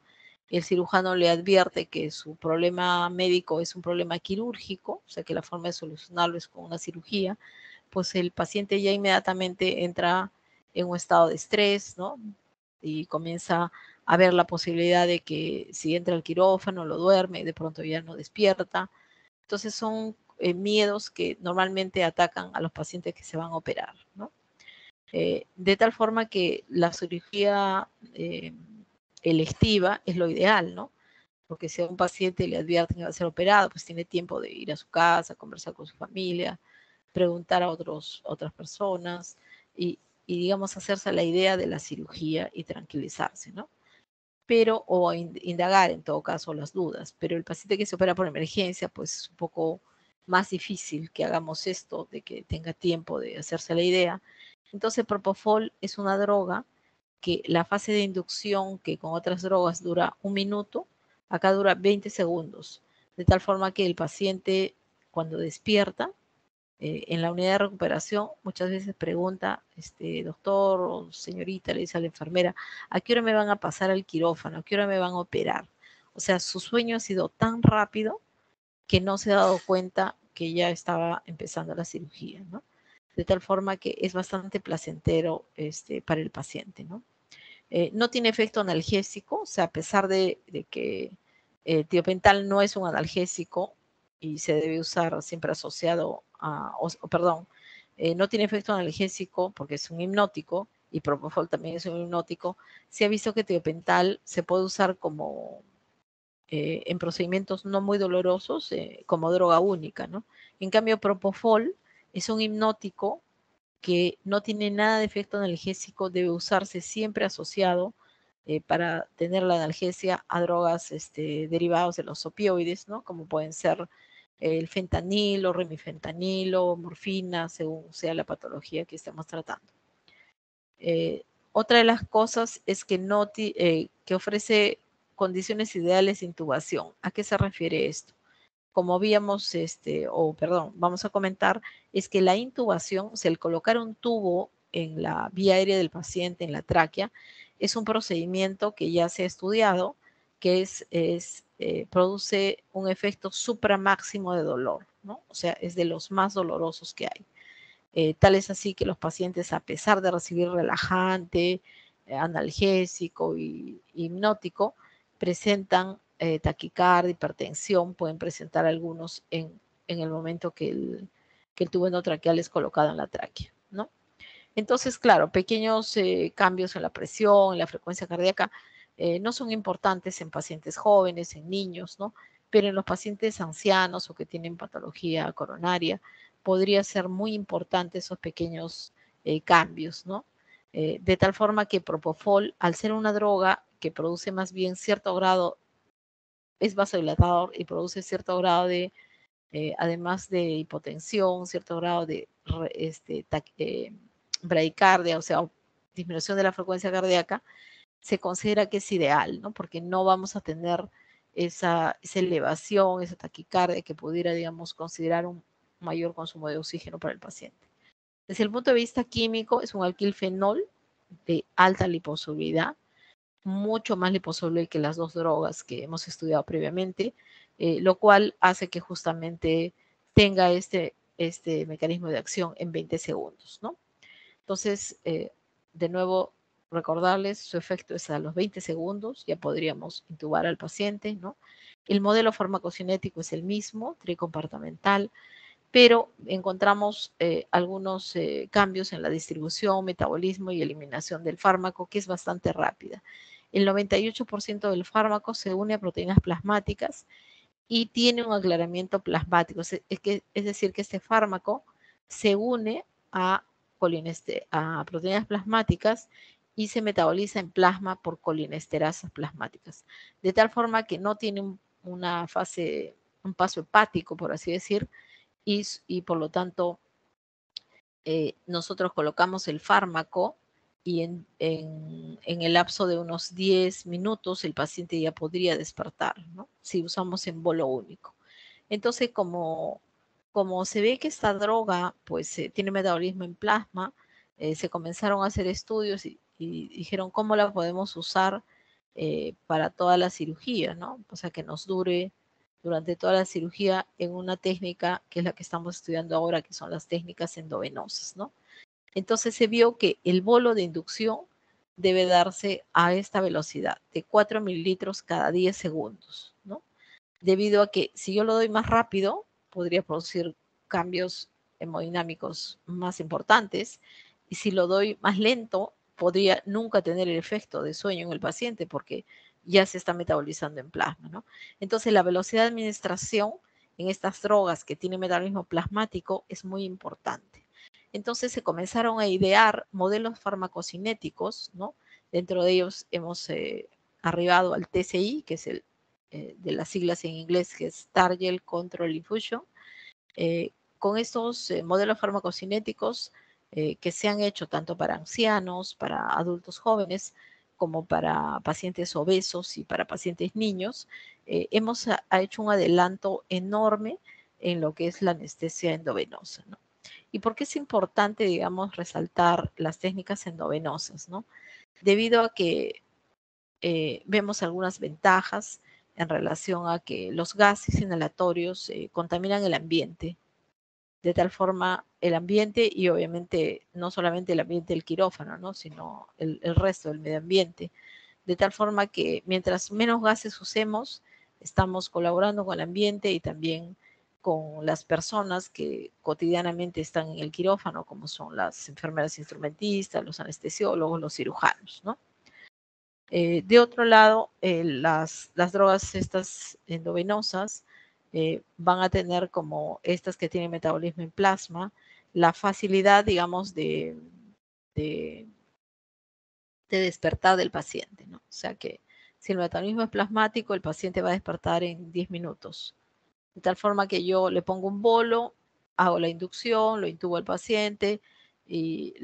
y el cirujano le advierte que su problema médico es un problema quirúrgico, o sea que la forma de solucionarlo es con una cirugía, pues el paciente ya inmediatamente entra en un estado de estrés, ¿no? Y comienza a ver la posibilidad de que si entra al quirófano lo duerme, de pronto ya no despierta. Entonces son miedos que normalmente atacan a los pacientes que se van a operar, ¿no? De tal forma que la cirugía electiva es lo ideal, ¿no? Porque si a un paciente le advierten que va a ser operado, pues tiene tiempo de ir a su casa, conversar con su familia, preguntar a otras personas y, digamos, hacerse la idea de la cirugía y tranquilizarse, ¿no? Pero, o indagar en todo caso las dudas, pero el paciente que se opera por emergencia, pues es un poco más difícil que hagamos esto, de que tenga tiempo de hacerse la idea. Entonces, Propofol es una droga que la fase de inducción, que con otras drogas dura 1 minuto, acá dura 20 segundos, de tal forma que el paciente cuando despierta, en la unidad de recuperación, muchas veces pregunta, doctor o señorita, le dice a la enfermera, ¿a qué hora me van a pasar al quirófano? ¿A qué hora me van a operar? O sea, su sueño ha sido tan rápido que no se ha dado cuenta que ya estaba empezando la cirugía, ¿no? De tal forma que es bastante placentero para el paciente, ¿no? No tiene efecto analgésico, o sea, a pesar de que tiopental no es un analgésico y se debe usar siempre asociado a, perdón, no tiene efecto analgésico porque es un hipnótico y propofol también es un hipnótico. Se ha visto que tiopental se puede usar como en procedimientos no muy dolorosos como droga única, ¿no? En cambio, propofol es un hipnótico que no tiene nada de efecto analgésico, debe usarse siempre asociado para tener la analgesia a drogas derivados de los opioides, ¿no? Como pueden ser el fentanilo, remifentanilo, morfina, según sea la patología que estamos tratando. Otra de las cosas es que, que ofrece condiciones ideales de intubación. ¿A qué se refiere esto? Como habíamos, vamos a comentar, es que la intubación, o sea, el colocar un tubo en la vía aérea del paciente, en la tráquea, es un procedimiento que ya se ha estudiado, que produce un efecto supramáximo de dolor, ¿no? O sea, es de los más dolorosos que hay. Tal es así que los pacientes, a pesar de recibir relajante, analgésico y hipnótico, presentan taquicardia, hipertensión, pueden presentar algunos en el momento que el tubo endotraqueal es colocado en la tráquea, ¿no? Entonces, claro, pequeños cambios en la presión, en la frecuencia cardíaca, no son importantes en pacientes jóvenes, en niños, ¿no? Pero en los pacientes ancianos o que tienen patología coronaria, podría ser muy importante esos pequeños cambios, ¿no? De tal forma que Propofol, al ser una droga que produce más bien cierto grado, es vasodilatador y produce cierto grado de, además de hipotensión, cierto grado de bradicardia, o sea, disminución de la frecuencia cardíaca, se considera que es ideal, ¿no? Porque no vamos a tener esa elevación, esa taquicardia que pudiera, digamos, considerar un mayor consumo de oxígeno para el paciente. Desde el punto de vista químico, es un alquilfenol de alta liposolubilidad, mucho más liposoluble que las dos drogas que hemos estudiado previamente, lo cual hace que justamente tenga este mecanismo de acción en 20 segundos, ¿no? Entonces, de nuevo, recordarles, su efecto es a los 20 segundos, ya podríamos intubar al paciente, ¿no? El modelo farmacocinético es el mismo, tricompartamental, pero encontramos algunos cambios en la distribución, metabolismo y eliminación del fármaco, que es bastante rápida. El 98% del fármaco se une a proteínas plasmáticas y tiene un aclaramiento plasmático, es decir, que este fármaco se une a proteínas plasmáticas y se metaboliza en plasma por colinesterasas plasmáticas, de tal forma que no tiene una fase, un paso hepático, por así decir, y por lo tanto nosotros colocamos el fármaco y en el lapso de unos 10 minutos el paciente ya podría despertar, ¿no? Si usamos en bolo único. Entonces, como se ve que esta droga pues tiene metabolismo en plasma, se comenzaron a hacer estudios y dijeron cómo la podemos usar para toda la cirugía, ¿no? O sea, que nos dure durante toda la cirugía en una técnica que es la que estamos estudiando ahora, que son las técnicas endovenosas, ¿no? Entonces se vio que el bolo de inducción debe darse a esta velocidad de 4 mililitros cada 10 segundos, ¿no? Debido a que si yo lo doy más rápido, podría producir cambios hemodinámicos más importantes, y si lo doy más lento, podría nunca tener el efecto de sueño en el paciente porque ya se está metabolizando en plasma, ¿no? Entonces la velocidad de administración en estas drogas que tienen metabolismo plasmático es muy importante. Entonces se comenzaron a idear modelos farmacocinéticos, ¿no? Dentro de ellos hemos arribado al TCI, que es de las siglas en inglés, que es Target Control Infusion. Con estos modelos farmacocinéticos que se han hecho tanto para ancianos, para adultos jóvenes, como para pacientes obesos y para pacientes niños, hemos hecho un adelanto enorme en lo que es la anestesia endovenosa, ¿no? ¿Y por qué es importante, digamos, resaltar las técnicas endovenosas, ¿no? Debido a que vemos algunas ventajas en relación a que los gases inhalatorios contaminan el ambiente, de tal forma el ambiente y obviamente no solamente el ambiente del quirófano, ¿no? Sino el resto del medio ambiente, de tal forma que mientras menos gases usemos, estamos colaborando con el ambiente y también con las personas que cotidianamente están en el quirófano, como son las enfermeras instrumentistas, los anestesiólogos, los cirujanos, ¿no? De otro lado, las drogas estas endovenosas van a tener, como estas que tienen metabolismo en plasma, la facilidad, digamos, de despertar del paciente, ¿no? O sea que si el metabolismo es plasmático, el paciente va a despertar en 10 minutos. De tal forma que yo le pongo un bolo, hago la inducción, lo intubo al paciente y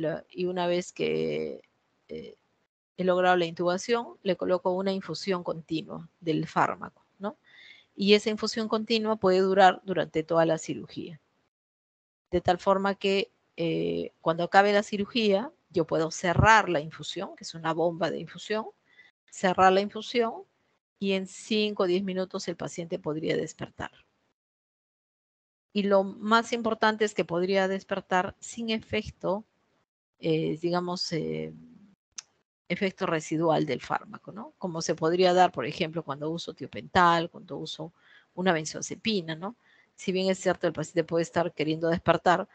una vez que he logrado la intubación, le coloco una infusión continua del fármaco, ¿no? Y esa infusión continua puede durar durante toda la cirugía. De tal forma que cuando acabe la cirugía, yo puedo cerrar la infusión, que es una bomba de infusión, cerrar la infusión y en 5 o 10 minutos el paciente podría despertar. Y lo más importante es que podría despertar sin efecto, digamos, efecto residual del fármaco, ¿no? Como se podría dar, por ejemplo, cuando uso tiopental, cuando uso una benzodiazepina, ¿no? Si bien es cierto, el paciente puede estar queriendo despertar,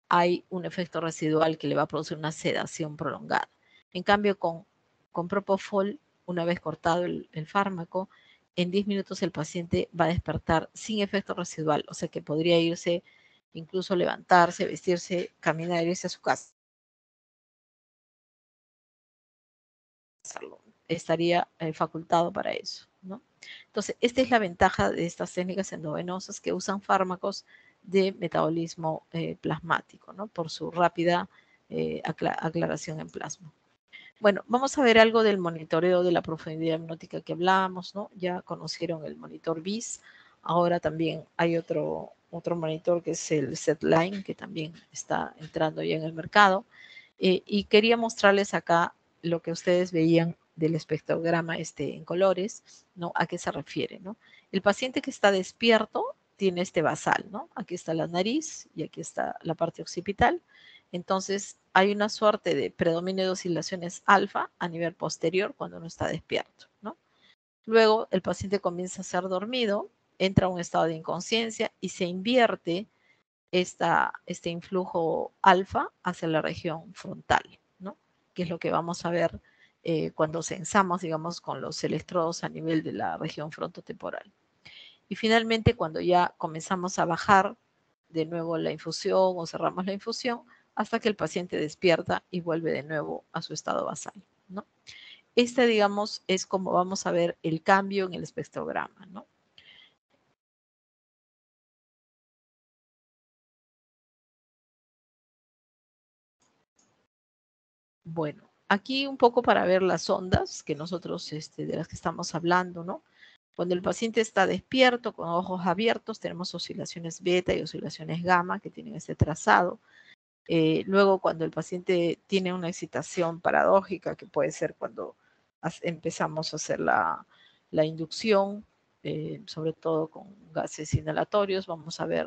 hay un efecto residual que le va a producir una sedación prolongada. En cambio, con Propofol, una vez cortado el fármaco, en 10 minutos el paciente va a despertar sin efecto residual, o sea que podría irse, incluso levantarse, vestirse, caminar, irse a su casa. Estaría facultado para eso, ¿no? Entonces, esta es la ventaja de estas técnicas endovenosas que usan fármacos de metabolismo plasmático, ¿no? Por su rápida aclaración en plasma. Bueno, vamos a ver algo del monitoreo de la profundidad hipnótica que hablábamos, ¿no? Ya conocieron el monitor BIS, ahora también hay otro monitor que es el SetLine, que también está entrando ya en el mercado. Y quería mostrarles acá lo que ustedes veían del espectrograma en colores, ¿no? ¿A qué se refiere, no? El paciente que está despierto tiene este basal, ¿no? Aquí está la nariz y aquí está la parte occipital. Entonces, hay una suerte de predominio de oscilaciones alfa a nivel posterior cuando uno está despierto, ¿no? Luego, el paciente comienza a ser dormido, entra a un estado de inconsciencia y se invierte este influjo alfa hacia la región frontal, ¿no? Que es lo que vamos a ver cuando censamos, digamos, con los electrodos a nivel de la región frontotemporal. Y finalmente, cuando ya comenzamos a bajar de nuevo la infusión o cerramos la infusión, hasta que el paciente despierta y vuelve de nuevo a su estado basal, ¿no? Digamos, es como vamos a ver el cambio en el espectrograma, ¿no? Bueno, aquí un poco para ver las ondas que nosotros, de las que estamos hablando, ¿no? Cuando el paciente está despierto, con ojos abiertos, tenemos oscilaciones beta y oscilaciones gamma que tienen este trazado. Luego, cuando el paciente tiene una excitación paradójica, que puede ser cuando empezamos a hacer la inducción, sobre todo con gases inhalatorios, vamos a ver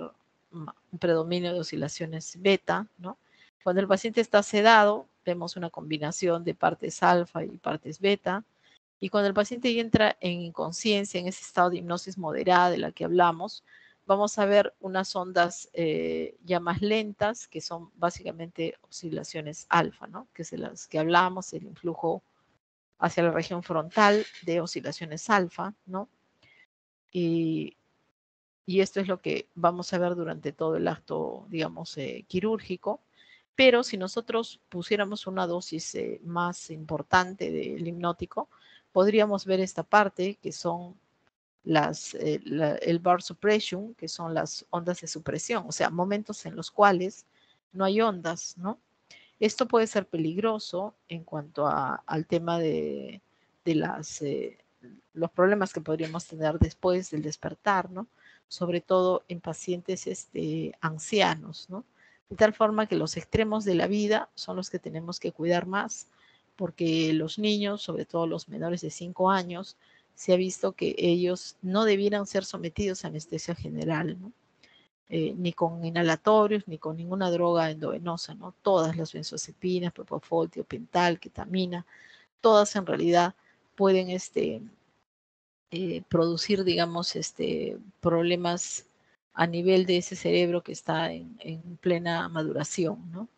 un predominio de oscilaciones beta, ¿no? Cuando el paciente está sedado, vemos una combinación de partes alfa y partes beta. Y cuando el paciente entra en inconsciencia, en ese estado de hipnosis moderada de la que hablamos, vamos a ver unas ondas ya más lentas, que son básicamente oscilaciones alfa, ¿no? Que es de las que hablamos, el influjo hacia la región frontal de oscilaciones alfa, ¿no? Y, y esto es lo que vamos a ver durante todo el acto, digamos, quirúrgico. Pero si nosotros pusiéramos una dosis más importante del hipnótico, podríamos ver esta parte que son el bar suppression, que son las ondas de supresión, o sea, momentos en los cuales no hay ondas, ¿no? Esto puede ser peligroso en cuanto al tema de los problemas que podríamos tener después del despertar, ¿no? Sobre todo en pacientes ancianos, ¿no? De tal forma que los extremos de la vida son los que tenemos que cuidar más, porque los niños, sobre todo los menores de 5 años, se ha visto que ellos no debieran ser sometidos a anestesia general, ¿no? Ni con inhalatorios, ni con ninguna droga endovenosa, ¿no? Todas las benzodiazepinas, propofol, tiopental, ketamina, todas en realidad pueden producir, digamos, problemas a nivel de ese cerebro que está en plena maduración, ¿no?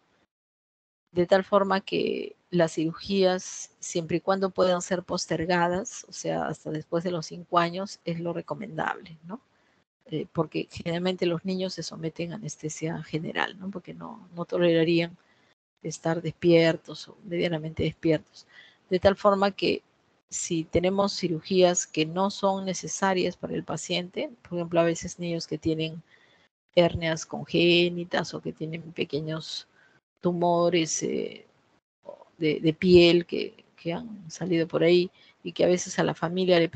De tal forma que las cirugías, siempre y cuando puedan ser postergadas, o sea, hasta después de los 5 años, es lo recomendable, ¿no? Porque generalmente los niños se someten a anestesia general, ¿no? Porque no tolerarían estar despiertos o medianamente despiertos. De tal forma que si tenemos cirugías que no son necesarias para el paciente, por ejemplo, a veces niños que tienen hernias congénitas o que tienen pequeños tumores de piel que han salido por ahí y que a veces a la familia le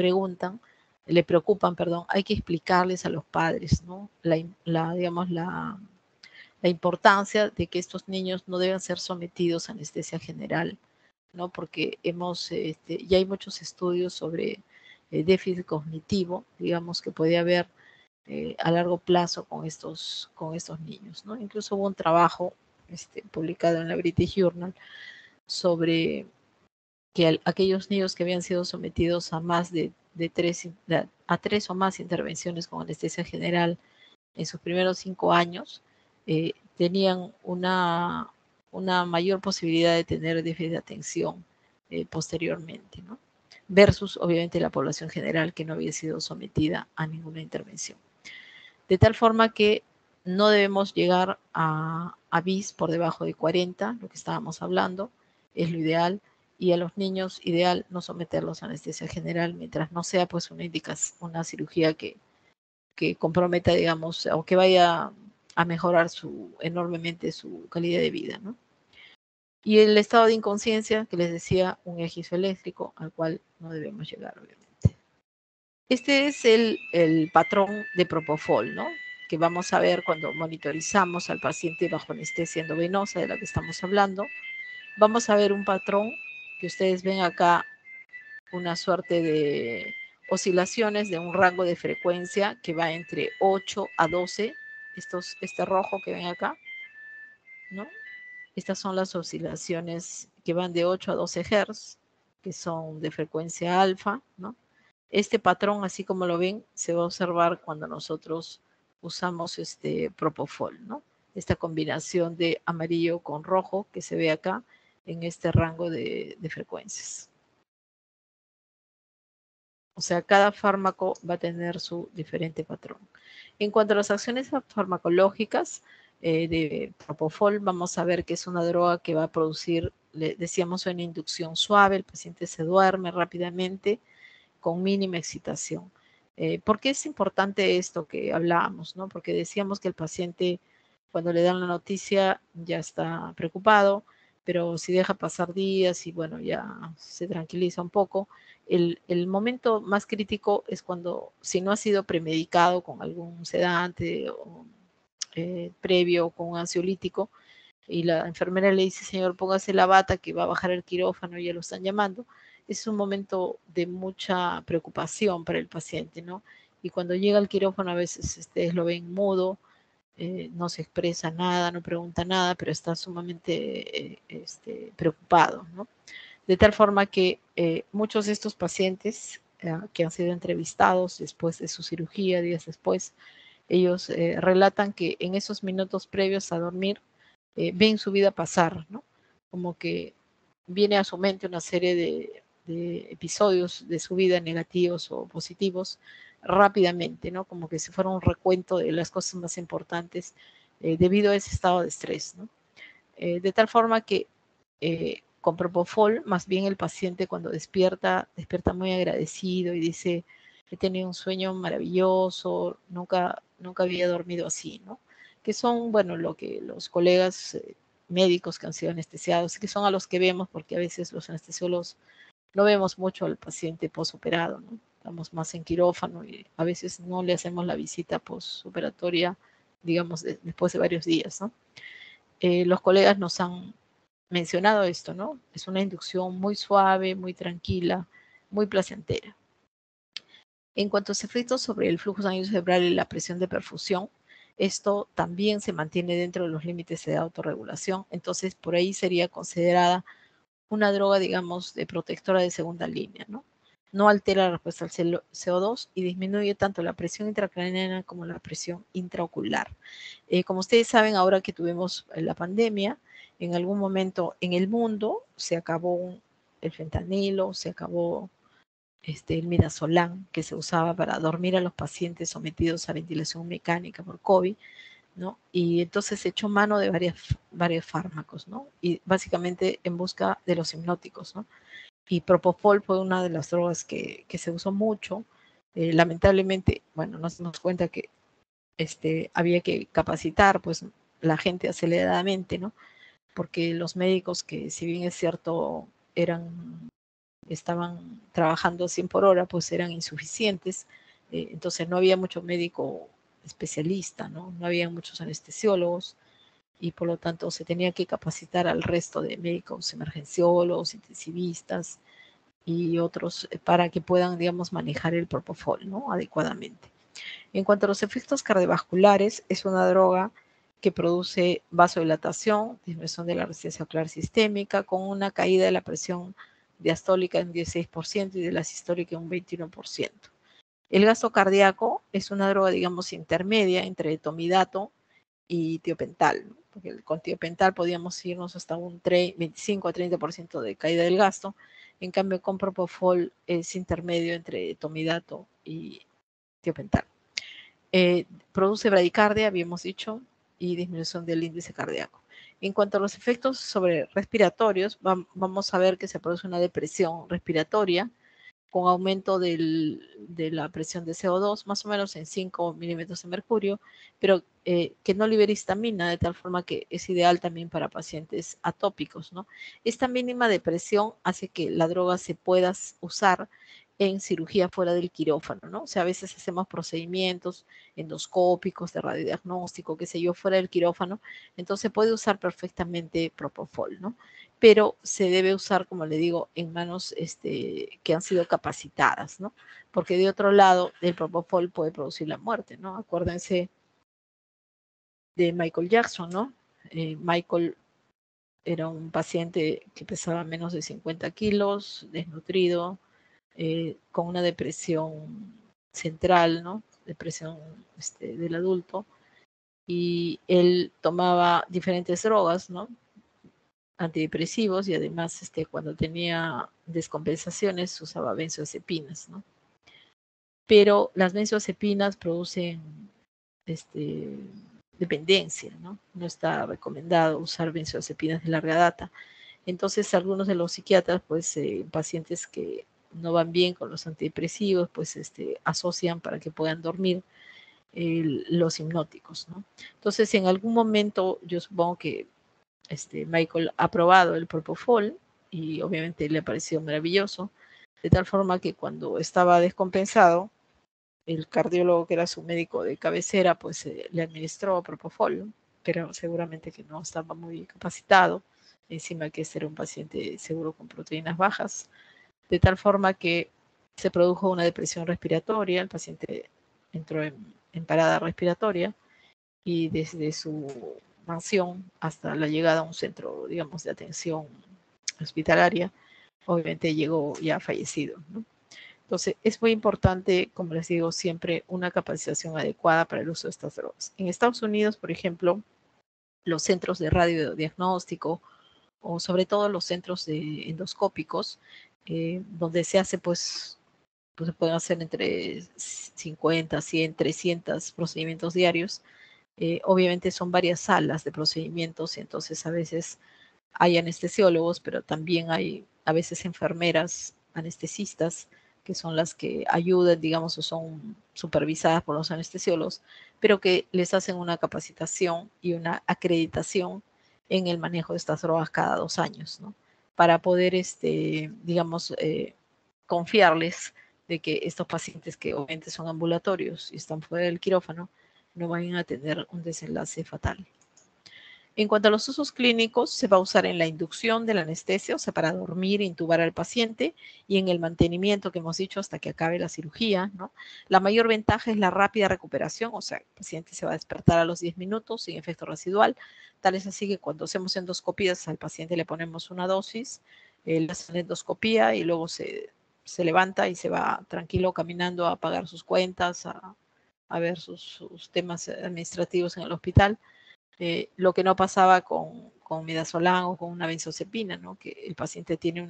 preocupan, perdón, hay que explicarles a los padres, ¿no? Digamos, la importancia de que estos niños no deben ser sometidos a anestesia general, ¿no? Porque ya hay muchos estudios sobre déficit cognitivo, digamos, que puede haber a largo plazo con estos niños, ¿no? Incluso hubo un trabajo publicado en la British Journal sobre que aquellos niños que habían sido sometidos a más a 3 o más intervenciones con anestesia general en sus primeros 5 años, tenían una mayor posibilidad de tener déficit de atención posteriormente, ¿no? Versus, obviamente, la población general que no había sido sometida a ninguna intervención. De tal forma que no debemos llegar a BIS por debajo de 40, lo que estábamos hablando, es lo ideal, y a los niños ideal no someterlos a anestesia general mientras no sea pues una cirugía que comprometa, digamos, o que vaya a mejorar enormemente su calidad de vida, ¿no? Y el estado de inconsciencia, que les decía, un ejizo eléctrico al cual no debemos llegar, obviamente. Este es el patrón de Propofol, ¿no? Que vamos a ver cuando monitorizamos al paciente bajo anestesia endovenosa, de la que estamos hablando. Vamos a ver un patrón que ustedes ven acá, una suerte de oscilaciones de un rango de frecuencia que va entre 8 a 12, este rojo que ven acá, ¿no? Estas son las oscilaciones que van de 8 a 12 Hz, que son de frecuencia alfa, ¿no? Este patrón, así como lo ven, se va a observar cuando nosotros usamos Propofol, ¿no? Esta combinación de amarillo con rojo que se ve acá en este rango de frecuencias. O sea, cada fármaco va a tener su diferente patrón. En cuanto a las acciones farmacológicas de Propofol, vamos a ver que es una droga que va a producir, decíamos, una inducción suave, el paciente se duerme rápidamente, con mínima excitación. ¿Por qué es importante esto que hablábamos, ¿no? Porque decíamos que el paciente, cuando le dan la noticia, ya está preocupado, pero si deja pasar días y bueno, ya se tranquiliza un poco, el momento más crítico es cuando, si no ha sido premedicado con algún sedante o previo con un ansiolítico, y la enfermera le dice, señor, póngase la bata que va a bajar el quirófano, ya lo están llamando, es un momento de mucha preocupación para el paciente, ¿no? Y cuando llega al quirófano a veces ustedes lo ven mudo, no se expresa nada, no pregunta nada, pero está sumamente preocupado, ¿no? De tal forma que muchos de estos pacientes que han sido entrevistados después de su cirugía, días después, ellos relatan que en esos minutos previos a dormir ven su vida pasar, ¿no? Como que viene a su mente una serie de episodios de su vida negativos o positivos rápidamente, ¿no? Como que si fuera un recuento de las cosas más importantes debido a ese estado de estrés, ¿no? De tal forma que con Propofol, más bien el paciente cuando despierta muy agradecido y dice, he tenido un sueño maravilloso, nunca había dormido así, ¿no? Que son, bueno, lo que los colegas médicos que han sido anestesiados, que son a los que vemos, porque a veces los anestesiólogos no vemos mucho al paciente posoperado, ¿no? Estamos más en quirófano y a veces no le hacemos la visita posoperatoria, digamos, después de varios días, ¿no? Los colegas nos han mencionado esto, ¿no? Es una inducción muy suave, muy tranquila, muy placentera. En cuanto a efectos sobre el flujo sanguíneo cerebral y la presión de perfusión, esto también se mantiene dentro de los límites de autorregulación, entonces por ahí sería considerada una droga, digamos, de protectora de segunda línea, ¿no? No altera la respuesta al CO2 y disminuye tanto la presión intracraneana como la presión intraocular. Como ustedes saben, ahora que tuvimos la pandemia, en algún momento en el mundo se acabó el fentanilo, se acabó el midazolam que se usaba para dormir a los pacientes sometidos a ventilación mecánica por COVID, ¿no? Y entonces se echó mano de varios fármacos, ¿no? Y básicamente en busca de los hipnóticos, ¿no? Y Propofol fue una de las drogas que se usó mucho. Lamentablemente, bueno, nos dimos cuenta que había que capacitar pues la gente aceleradamente, ¿no? Porque los médicos que si bien es cierto estaban trabajando 100 por hora, pues eran insuficientes, entonces no había mucho médico especialista, ¿no? No había muchos anestesiólogos y por lo tanto se tenía que capacitar al resto de médicos emergenciólogos, intensivistas y otros para que puedan, digamos, manejar el Propofol, ¿no? Adecuadamente. En cuanto a los efectos cardiovasculares, es una droga que produce vasodilatación, disminución de la resistencia ocular sistémica, con una caída de la presión diastólica en 16% y de la sistólica en un 21%. El gasto cardíaco es una droga, digamos, intermedia entre tomidato y tiopental, ¿no? Porque con tiopental podíamos irnos hasta un 25 a 30% de caída del gasto. En cambio, con propofol es intermedio entre tomidato y tiopental. Produce bradicardia, habíamos dicho, y disminución del índice cardíaco. En cuanto a los efectos sobre respiratorios, vamos a ver que se produce una depresión respiratoria con aumento de la presión de CO2, más o menos en 5 milímetros de mercurio, pero que no libera histamina, de tal forma que es ideal también para pacientes atópicos, ¿no? Esta mínima depresión hace que la droga se pueda usar en cirugía fuera del quirófano, ¿no? O sea, a veces hacemos procedimientos endoscópicos, de radiodiagnóstico, qué sé yo, fuera del quirófano, entonces puede usar perfectamente propofol, ¿no? Pero se debe usar, como le digo, en manos que han sido capacitadas, ¿no? Porque de otro lado, el propofol puede producir la muerte, ¿no? Acuérdense de Michael Jackson, ¿no? Michael era un paciente que pesaba menos de 50 kilos, desnutrido, con una depresión central, ¿no? Depresión del adulto, y él tomaba diferentes drogas, ¿no? Antidepresivos, y además cuando tenía descompensaciones usaba benzodiazepinas, ¿no? Pero las benzodiazepinas producen dependencia, ¿no? No está recomendado usar benzodiazepinas de larga data. Entonces, algunos de los psiquiatras, pues, pacientes que no van bien con los antidepresivos, pues, asocian para que puedan dormir los hipnóticos, ¿no? Entonces, en algún momento, yo supongo que Michael ha probado el propofol y obviamente le ha parecido maravilloso, de tal forma que cuando estaba descompensado, el cardiólogo que era su médico de cabecera, pues le administró propofol, pero seguramente que no estaba muy capacitado, encima que este era un paciente seguro con proteínas bajas, de tal forma que se produjo una depresión respiratoria, el paciente entró en parada respiratoria y desde su mansión hasta la llegada a un centro, digamos, de atención hospitalaria, obviamente llegó ya fallecido, ¿no? Entonces, es muy importante, como les digo, siempre una capacitación adecuada para el uso de estas drogas. En Estados Unidos, por ejemplo, los centros de radiodiagnóstico o sobre todo los centros endoscópicos, donde se hace, pues se pueden hacer entre 50, 100, 300 procedimientos diarios. Obviamente son varias salas de procedimientos y entonces a veces hay anestesiólogos, pero también hay a veces enfermeras anestesistas que son las que ayudan, digamos, o son supervisadas por los anestesiólogos, pero que les hacen una capacitación y una acreditación en el manejo de estas drogas cada 2 años, ¿no? Para poder, digamos, confiarles de que estos pacientes que obviamente son ambulatorios y están fuera del quirófano no vayan a tener un desenlace fatal. En cuanto a los usos clínicos, se va a usar en la inducción de la anestesia, o sea, para dormir e intubar al paciente, y en el mantenimiento que hemos dicho hasta que acabe la cirugía, ¿no? La mayor ventaja es la rápida recuperación, o sea, el paciente se va a despertar a los 10 minutos sin efecto residual. Tal es así que cuando hacemos endoscopías al paciente le ponemos una dosis, le hacen endoscopía y luego se levanta y se va tranquilo caminando a pagar sus cuentas, a ver sus temas administrativos en el hospital. Lo que no pasaba con midazolam o con una benzodiazepina, ¿no? Que el paciente tiene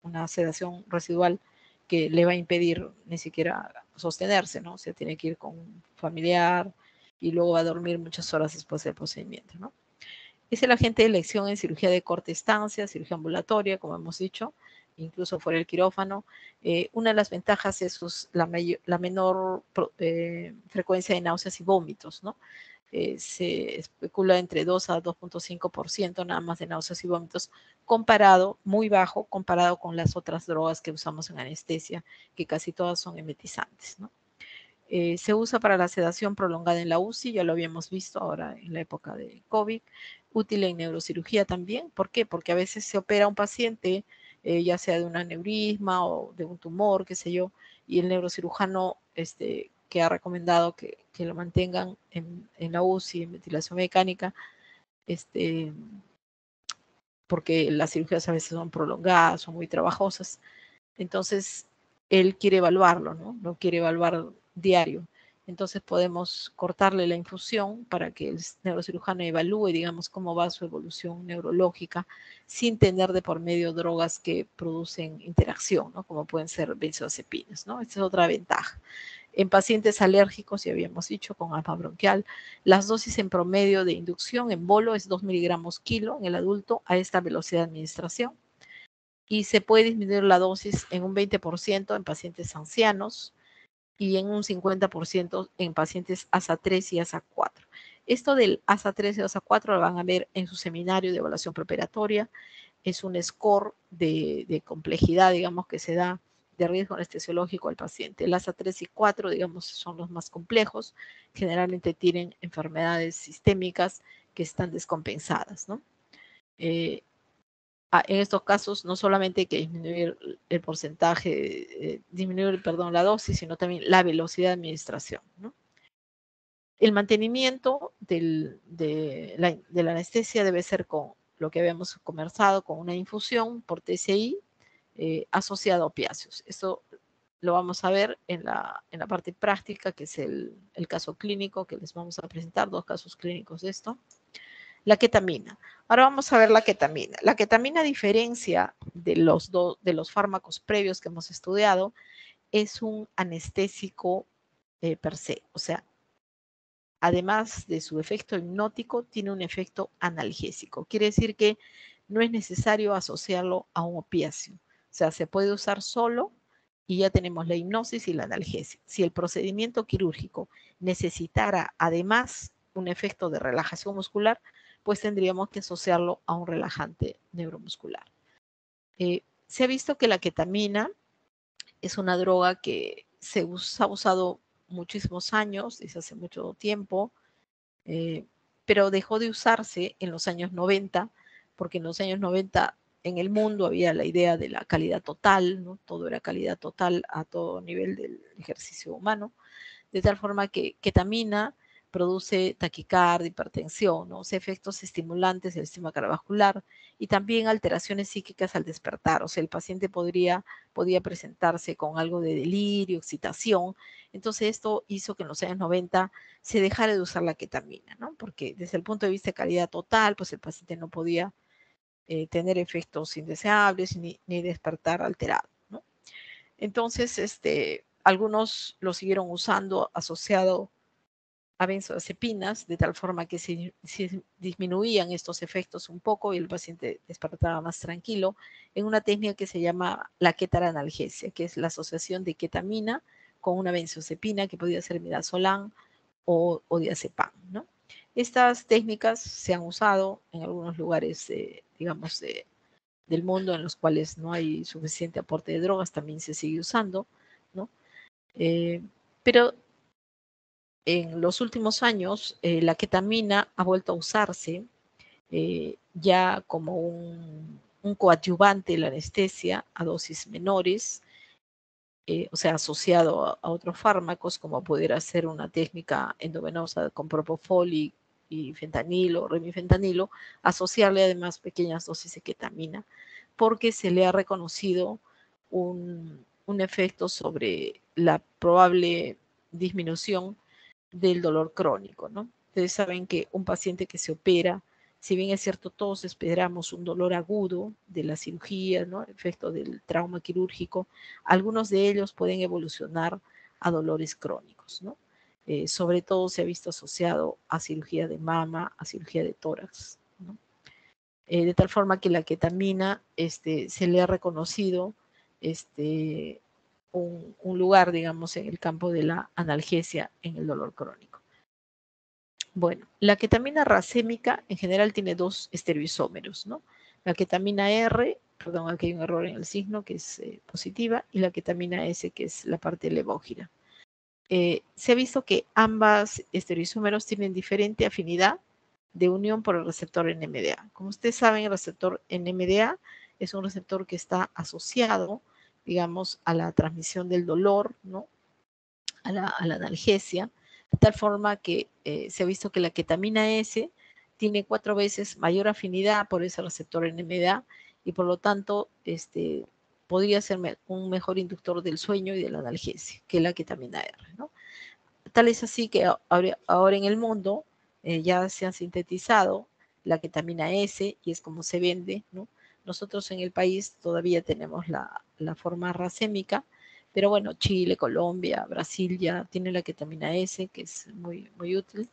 una sedación residual que le va a impedir ni siquiera sostenerse, ¿no? O sea, tiene que ir con un familiar y luego va a dormir muchas horas después del procedimiento, ¿no? Es el agente de elección en cirugía de corta estancia, cirugía ambulatoria, como hemos dicho, incluso fuera del quirófano. Una de las ventajas es la menor frecuencia de náuseas y vómitos, ¿no? Se especula entre 2 a 2.5% nada más de náuseas y vómitos, muy bajo, comparado con las otras drogas que usamos en anestesia, que casi todas son emetizantes, ¿no? Se usa para la sedación prolongada en la UCI, ya lo habíamos visto ahora en la época de COVID, útil en neurocirugía también. ¿Por qué? Porque a veces se opera un paciente, ya sea de un aneurisma o de un tumor, qué sé yo, y el neurocirujano que ha recomendado que lo mantengan en la UCI, en ventilación mecánica, porque las cirugías a veces son prolongadas, son muy trabajosas. Entonces, él quiere evaluarlo, ¿no? Lo quiere evaluar diario. Entonces podemos cortarle la infusión para que el neurocirujano evalúe, digamos, cómo va su evolución neurológica sin tener de por medio drogas que producen interacción, ¿no? Como pueden ser benzodiazepinas, ¿no? Esta es otra ventaja. En pacientes alérgicos, ya habíamos dicho, con asma bronquial, las dosis en promedio de inducción en bolo es 2 miligramos kilo en el adulto a esta velocidad de administración. Y se puede disminuir la dosis en un 20% en pacientes ancianos y en un 50% en pacientes ASA3 y ASA4. Esto del ASA3 y ASA4 lo van a ver en su seminario de evaluación preoperatoria. Es un score de complejidad, digamos, que se da de riesgo anestesiológico al paciente. El ASA3 y 4, digamos, son los más complejos. Generalmente tienen enfermedades sistémicas que están descompensadas, ¿no? En estos casos no solamente hay que disminuir el porcentaje, disminuir, perdón, la dosis, sino también la velocidad de administración, ¿no? El mantenimiento de la anestesia debe ser con lo que habíamos conversado, con una infusión por TCI asociada a opiáceos. Esto lo vamos a ver en la parte práctica, que es el caso clínico que les vamos a presentar, 2 casos clínicos de esto. La ketamina. Ahora vamos a ver la ketamina. La ketamina, a diferencia de los fármacos previos que hemos estudiado, es un anestésico per se. O sea, además de su efecto hipnótico, tiene un efecto analgésico. Quiere decir que no es necesario asociarlo a un opiáceo. O sea, se puede usar solo y ya tenemos la hipnosis y la analgesia. Si el procedimiento quirúrgico necesitara además un efecto de relajación muscular, pues tendríamos que asociarlo a un relajante neuromuscular. Se ha visto que la ketamina es una droga que se ha usado muchísimos años, desde hace mucho tiempo, pero dejó de usarse en los años 90, porque en los años 90 en el mundo había la idea de la calidad total, ¿no? Todo era calidad total a todo nivel del ejercicio humano, de tal forma que ketamina produce taquicardia, hipertensión, ¿no? O sea, efectos estimulantes del sistema cardiovascular y también alteraciones psíquicas al despertar. O sea, el paciente podía presentarse con algo de delirio, excitación. Entonces, esto hizo que en los años 90 se dejara de usar la ketamina, ¿no? Porque desde el punto de vista de calidad total, pues el paciente no podía tener efectos indeseables ni despertar alterado, ¿no? Entonces, algunos lo siguieron usando asociado a benzodiazepinas, de tal forma que se disminuían estos efectos un poco y el paciente despertaba más tranquilo, en una técnica que se llama la ketaranalgesia, que es la asociación de ketamina con una benzodiazepina, que podría ser midazolam o diazepam, ¿no? Estas técnicas se han usado en algunos lugares, digamos, del mundo en los cuales no hay suficiente aporte de drogas, también se sigue usando, ¿no? Pero en los últimos años la ketamina ha vuelto a usarse ya como un coadyuvante de la anestesia a dosis menores, o sea, asociado a otros fármacos, como pudiera ser una técnica endovenosa con propofol y fentanilo, remifentanilo, asociarle además pequeñas dosis de ketamina, porque se le ha reconocido un efecto sobre la probable disminución del dolor crónico, ¿no? Ustedes saben que un paciente que se opera, si bien es cierto, todos esperamos un dolor agudo de la cirugía, ¿no? Efecto del trauma quirúrgico, algunos de ellos pueden evolucionar a dolores crónicos, ¿no? Sobre todo se ha visto asociado a cirugía de mama, a cirugía de tórax, ¿no? De tal forma que la ketamina se le ha reconocido un lugar, digamos, en el campo de la analgesia en el dolor crónico. Bueno, la ketamina racémica en general tiene 2 estereoisómeros, ¿no? La ketamina R, perdón, aquí hay un error en el signo que es positiva, y la ketamina S, que es la parte levógira. Se ha visto que ambas estereoisómeros tienen diferente afinidad de unión por el receptor NMDA. Como ustedes saben, el receptor NMDA es un receptor que está asociado, digamos, a la transmisión del dolor, ¿no? A la analgesia, de tal forma que se ha visto que la ketamina S tiene 4 veces mayor afinidad por ese receptor NMDA y por lo tanto podría ser un mejor inductor del sueño y de la analgesia que la ketamina R, ¿no? Tal es así que ahora en el mundo ya se han sintetizado la ketamina S y es como se vende, ¿no? Nosotros en el país todavía tenemos la forma racémica, pero bueno, Chile, Colombia, Brasil ya tiene la ketamina S, que es muy, muy útil.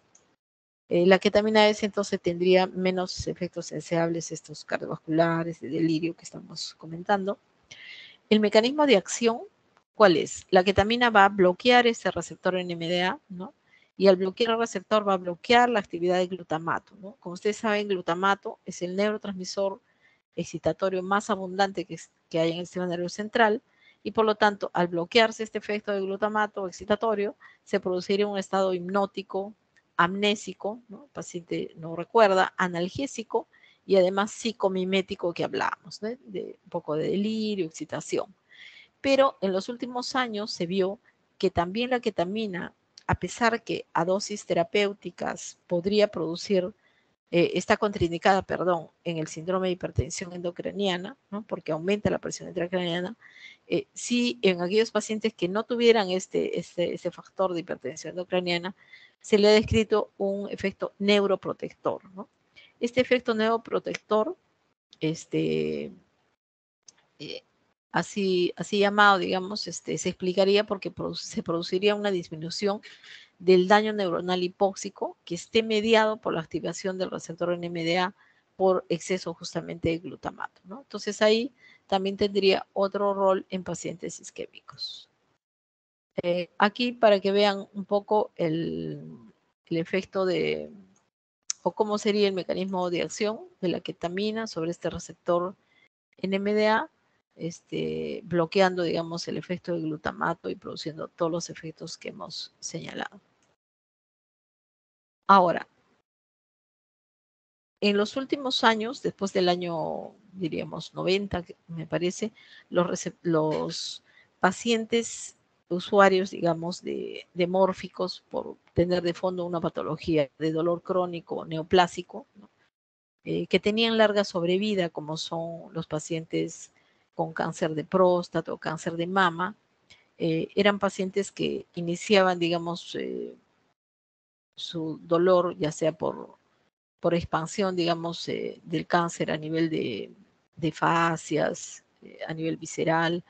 La ketamina S entonces tendría menos efectos deseables, estos cardiovasculares, de delirio que estamos comentando. El mecanismo de acción, ¿cuál es? La ketamina va a bloquear ese receptor NMDA, ¿no? Y al bloquear el receptor va a bloquear la actividad de glutamato, ¿no? Como ustedes saben, glutamato es el neurotransmisor excitatorio más abundante que hay en el sistema nervioso central, y por lo tanto, al bloquearse este efecto de glutamato excitatorio, se produciría un estado hipnótico, amnésico, ¿no? El paciente no recuerda, analgésico y además psicomimético que hablamos, ¿no? De un poco de delirio, excitación. Pero en los últimos años se vio que también la ketamina, a pesar que a dosis terapéuticas podría producir, está contraindicada, perdón, en el síndrome de hipertensión endocraniana, ¿no? Porque aumenta la presión intracraniana, sí en aquellos pacientes que no tuvieran este factor de hipertensión endocraniana, se le ha descrito un efecto neuroprotector, ¿no? Este efecto neuroprotector, así llamado, digamos, se explicaría porque se produciría una disminución del daño neuronal hipóxico que esté mediado por la activación del receptor NMDA por exceso justamente de glutamato, ¿no? Entonces ahí también tendría otro rol en pacientes isquémicos. Aquí para que vean un poco el efecto de, o cómo sería el mecanismo de acción de la ketamina sobre este receptor NMDA, bloqueando, digamos, el efecto de glutamato y produciendo todos los efectos que hemos señalado. Ahora, en los últimos años, después del año, diríamos, 90, me parece, los pacientes usuarios, digamos, de mórficos por tener de fondo una patología de dolor crónico neoplásico, ¿no? Que tenían larga sobrevida, como son los pacientes con cáncer de próstata o cáncer de mama, eran pacientes que iniciaban, digamos, su dolor, ya sea por expansión, digamos, del cáncer a nivel de fascias, a nivel visceral,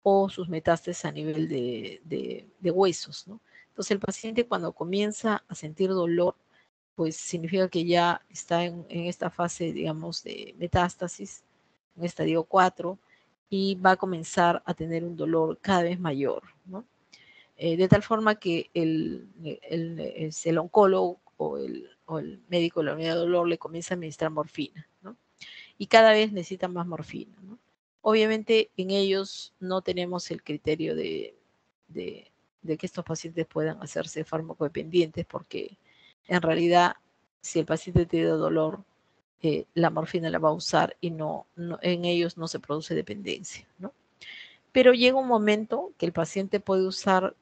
o sus metástasis a nivel de huesos, ¿no? Entonces el paciente cuando comienza a sentir dolor, pues significa que ya está en esta fase, digamos, de metástasis, en estadio 4, y va a comenzar a tener un dolor cada vez mayor, ¿no? De tal forma que el oncólogo o el médico de la unidad de dolor le comienza a administrar morfina, ¿no? Y cada vez necesitan más morfina, ¿no? Obviamente en ellos no tenemos el criterio de que estos pacientes puedan hacerse farmacodependientes, porque en realidad si el paciente tiene dolor, la morfina la va a usar y en ellos no se produce dependencia, ¿no? Pero llega un momento que el paciente puede usar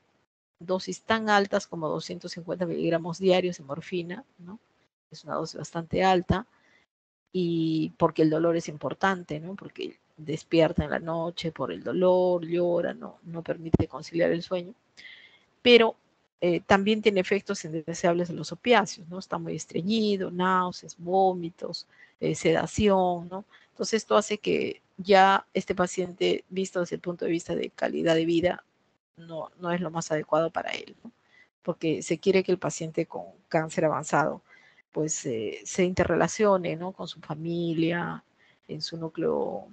dosis tan altas como 250 miligramos diarios de morfina, ¿no? Es una dosis bastante alta, y porque el dolor es importante, ¿no? Porque despierta en la noche por el dolor, llora, no permite conciliar el sueño, pero también tiene efectos indeseables de los opiáceos, ¿no? Está muy estreñido, náuseas, vómitos, sedación, ¿no? Entonces esto hace que ya este paciente, visto desde el punto de vista de calidad de vida, no es lo más adecuado para él, ¿no? Porque se quiere que el paciente con cáncer avanzado pues se interrelacione, ¿no? Con su familia, en su núcleo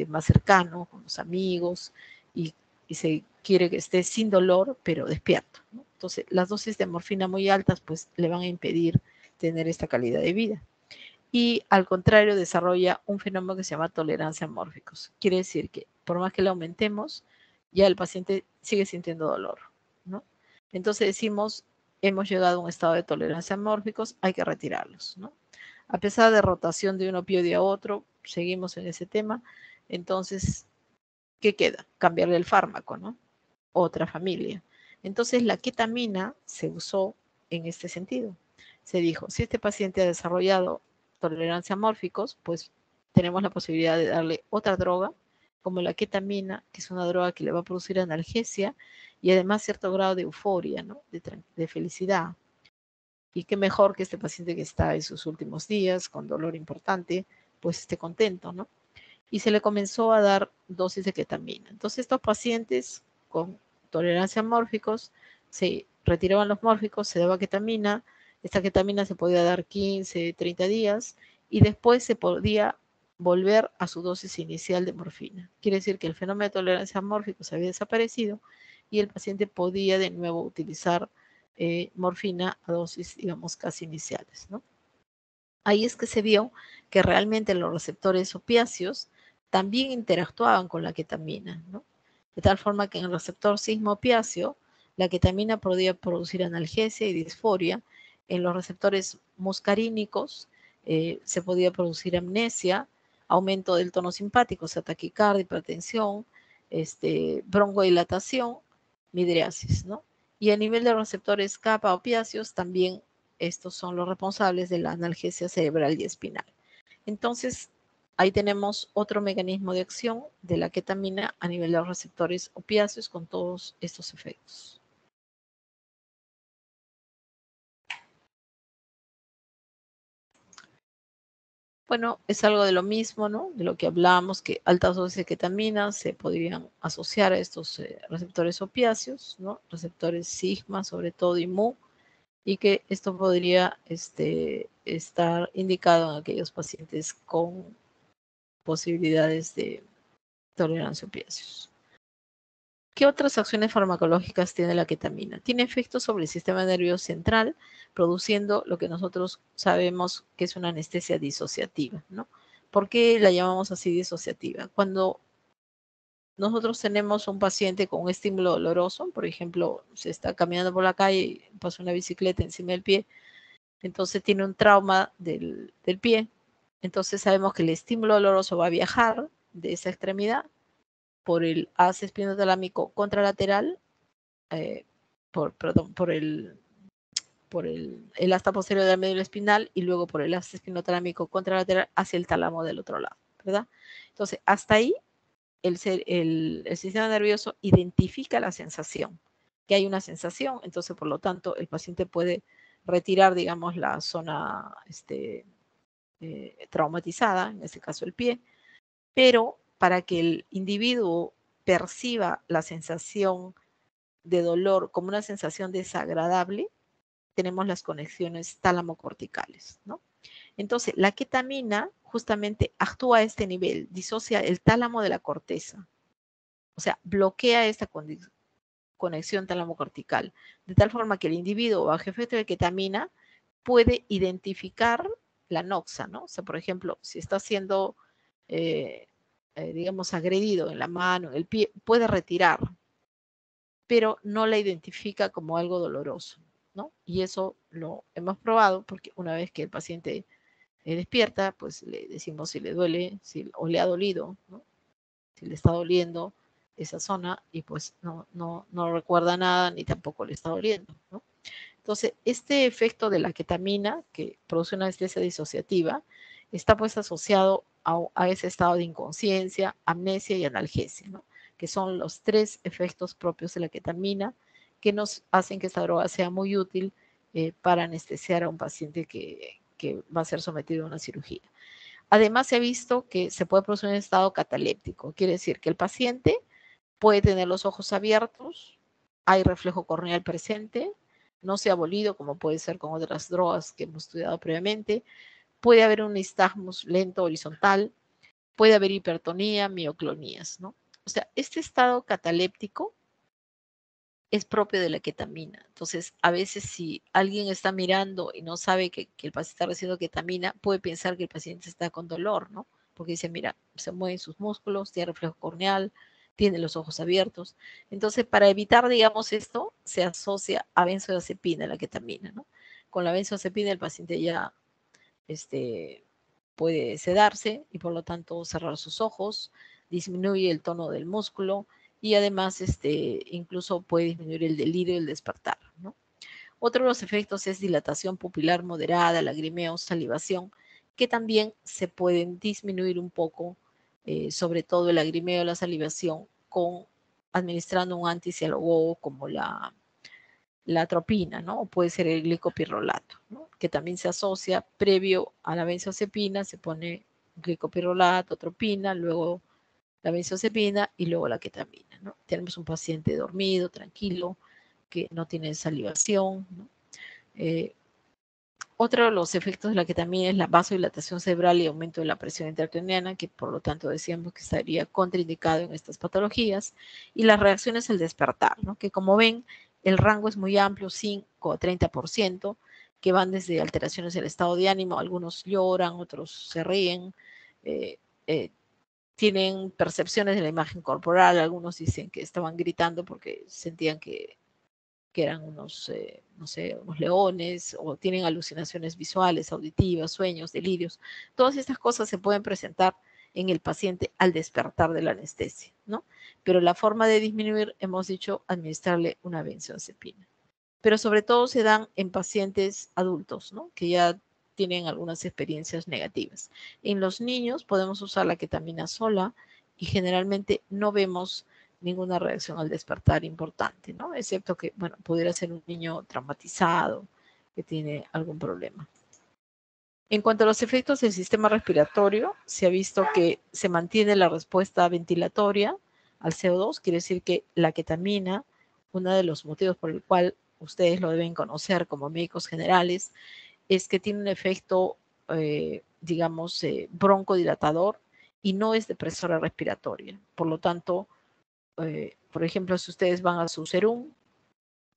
más cercano, con los amigos, y se quiere que esté sin dolor, pero despierto, ¿no? Entonces, las dosis de morfina muy altas pues le van a impedir tener esta calidad de vida. Y al contrario, desarrolla un fenómeno que se llama tolerancia a mórficos. Quiere decir que por más que le aumentemos, ya el paciente sigue sintiendo dolor, ¿no? Entonces decimos, hemos llegado a un estado de tolerancia a mórficos, hay que retirarlos, ¿no? A pesar de rotación de un opioide a otro, seguimos en ese tema. Entonces, ¿qué queda? Cambiarle el fármaco, ¿no? Otra familia. Entonces, la ketamina se usó en este sentido. se dijo, si este paciente ha desarrollado tolerancia a mórficos, pues tenemos la posibilidad de darle otra droga, como la ketamina, que es una droga que le va a producir analgesia y además cierto grado de euforia, ¿no? De felicidad. Y qué mejor que este paciente que está en sus últimos días, con dolor importante, pues esté contento, ¿no? Y se le comenzó a dar dosis de ketamina. Entonces estos pacientes con tolerancia a mórficos, se retiraban los mórficos, se daba ketamina, esta ketamina se podía dar 15, 30 días y después se podía volver a su dosis inicial de morfina. Quiere decir que el fenómeno de tolerancia a mórficos había desaparecido y el paciente podía de nuevo utilizar morfina a dosis, digamos, casi iniciales, ¿no? Ahí es que se vio que realmente los receptores opiáceos también interactuaban con la ketamina, ¿no? De tal forma que en el receptor cisma-opiáceo, la ketamina podía producir analgesia y disforia. En los receptores muscarínicos se podía producir amnesia, aumento del tono simpático, o sea, taquicardia, hipertensión, broncodilatación, midriasis, ¿no? Y a nivel de receptores kappa opiáceos también estos son los responsables de la analgesia cerebral y espinal. Entonces, ahí tenemos otro mecanismo de acción de la ketamina a nivel de los receptores opiáceos con todos estos efectos. Bueno, es algo de lo mismo, ¿no? De lo que hablábamos, que altas dosis de ketamina se podrían asociar a estos receptores opiáceos, ¿no? Receptores sigma, sobre todo, y mu, y que esto podría estar indicado en aquellos pacientes con posibilidades de tolerancia a opiáceos. ¿Qué otras acciones farmacológicas tiene la ketamina? Tiene efectos sobre el sistema nervioso central, produciendo lo que nosotros sabemos que es una anestesia disociativa, ¿no? ¿Por qué la llamamos así disociativa? Cuando nosotros tenemos un paciente con un estímulo doloroso, por ejemplo, se está caminando por la calle y pasa una bicicleta encima del pie, entonces tiene un trauma del pie, entonces sabemos que el estímulo doloroso va a viajar de esa extremidad por el haz espinotalámico contralateral, por el asta posterior del medio espinal y luego por el haz espinotalámico contralateral hacia el tálamo del otro lado, ¿verdad? Entonces, hasta ahí el sistema nervioso identifica la sensación, que hay una sensación, entonces por lo tanto el paciente puede retirar, digamos, la zona traumatizada, en este caso el pie, pero para que el individuo perciba la sensación de dolor como una sensación desagradable, tenemos las conexiones tálamo-corticales, ¿no? Entonces, la ketamina justamente actúa a este nivel, disocia el tálamo de la corteza, o sea, bloquea esta conexión tálamo-cortical, de tal forma que el individuo bajo efecto de ketamina puede identificar la noxa, ¿no? O sea, por ejemplo, si está siendo, digamos, agredido en la mano, en el pie, puede retirar, pero no la identifica como algo doloroso, ¿no? Y eso lo hemos probado porque una vez que el paciente despierta, pues le decimos si le duele o le ha dolido, ¿no? Si le está doliendo esa zona y pues no recuerda nada ni tampoco le está doliendo, ¿no? Entonces, este efecto de la ketamina, que produce una anestesia disociativa, está pues asociado a ese estado de inconsciencia, amnesia y analgesia, ¿no? Que son los tres efectos propios de la ketamina que nos hacen que esta droga sea muy útil para anestesiar a un paciente que va a ser sometido a una cirugía. Además, se ha visto que se puede producir un estado cataléptico, quiere decir que el paciente puede tener los ojos abiertos, hay reflejo corneal presente, no se ha abolido como puede ser con otras drogas que hemos estudiado previamente, puede haber un nistagmus lento horizontal, puede haber hipertonía, mioclonías, ¿no? O sea, este estado cataléptico es propio de la ketamina. Entonces, a veces si alguien está mirando y no sabe que el paciente está recibiendo ketamina, puede pensar que el paciente está con dolor, ¿no? Porque dice, mira, se mueven sus músculos, tiene reflejo corneal, tiene los ojos abiertos. Entonces, para evitar, digamos, esto, se asocia a benzodiazepina, la ketamina, ¿no? Con la benzodiazepina el paciente ya puede sedarse y por lo tanto cerrar sus ojos, disminuye el tono del músculo y además incluso puede disminuir el delirio y el despertar, ¿no? Otro de los efectos es dilatación pupilar moderada, lagrimeo, salivación, que también se pueden disminuir un poco, sobre todo el lagrimeo, la salivación, administrando un anticialogo como la atropina, ¿no? O puede ser el glicopirrolato, ¿no? Que también se asocia previo a la benzodiazepina, se pone glicopirrolato, atropina, luego la benzodiazepina y luego la ketamina, ¿no? Tenemos un paciente dormido, tranquilo, que no tiene salivación, ¿no? Otro de los efectos de la ketamina es la vasodilatación cerebral y aumento de la presión intracraniana, que por lo tanto decíamos que estaría contraindicado en estas patologías, y las reacciones al despertar, ¿no? Que como ven, el rango es muy amplio, 5 a 30%, que van desde alteraciones del estado de ánimo, algunos lloran, otros se ríen, tienen percepciones de la imagen corporal, algunos dicen que estaban gritando porque sentían que eran unos, no sé, unos leones, o tienen alucinaciones visuales, auditivas, sueños, delirios. Todas estas cosas se pueden presentar en el paciente al despertar de la anestesia, ¿no? Pero la forma de disminuir, hemos dicho, administrarle una benzodiazepina. Pero sobre todo se dan en pacientes adultos, ¿no? Que ya tienen algunas experiencias negativas. En los niños podemos usar la ketamina sola y generalmente no vemos ninguna reacción al despertar importante, ¿no? Excepto que, bueno, pudiera ser un niño traumatizado que tiene algún problema. En cuanto a los efectos del sistema respiratorio, se ha visto que se mantiene la respuesta ventilatoria al CO2, quiere decir que la ketamina, uno de los motivos por el cual ustedes lo deben conocer como médicos generales, es que tiene un efecto, digamos, broncodilatador y no es depresora respiratoria. Por lo tanto, por ejemplo, si ustedes van a su serum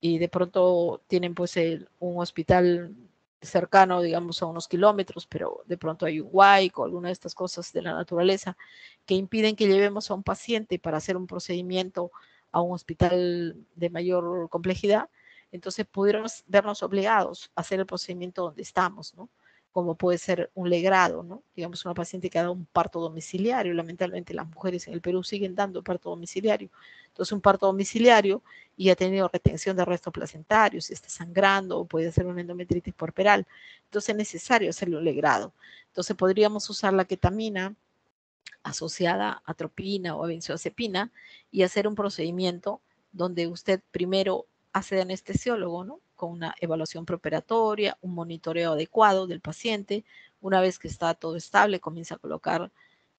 y de pronto tienen pues un hospital cercano, digamos, a unos kilómetros, pero de pronto hay un huaico o alguna de estas cosas de la naturaleza que impiden que llevemos a un paciente para hacer un procedimiento a un hospital de mayor complejidad, entonces pudiéramos vernos obligados a hacer el procedimiento donde estamos, ¿no? Como puede ser un legrado, ¿no? Digamos, una paciente que ha dado un parto domiciliario. Lamentablemente las mujeres en el Perú siguen dando parto domiciliario. Entonces, un parto domiciliario y ha tenido retención de restos placentarios, y está sangrando, o puede ser una endometritis puerperal. Entonces, es necesario hacerle un legrado. Entonces, podríamos usar la ketamina asociada a atropina o a benzodiazepina y hacer un procedimiento donde usted primero hace de anestesiólogo, ¿no? Con una evaluación preoperatoria, un monitoreo adecuado del paciente. Una vez que está todo estable, comienza a colocar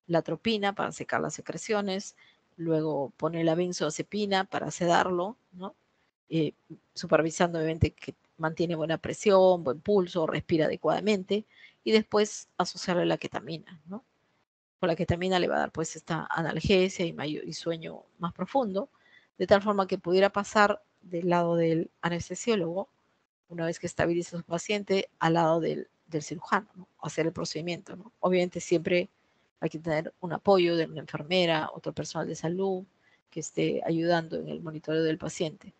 la atropina para secar las secreciones, luego pone la benzodiazepina para sedarlo, ¿no? Eh, Supervisando obviamente que mantiene buena presión, buen pulso, respira adecuadamente, y después asociarle la ketamina, ¿no? Con la ketamina le va a dar pues esta analgesia y sueño más profundo, de tal forma que pudiera pasar del lado del anestesiólogo, una vez que estabilice a su paciente, al lado del cirujano, ¿no? Hacer el procedimiento, ¿no? Obviamente siempre hay que tener un apoyo de una enfermera, otro personal de salud que esté ayudando en el monitoreo del paciente.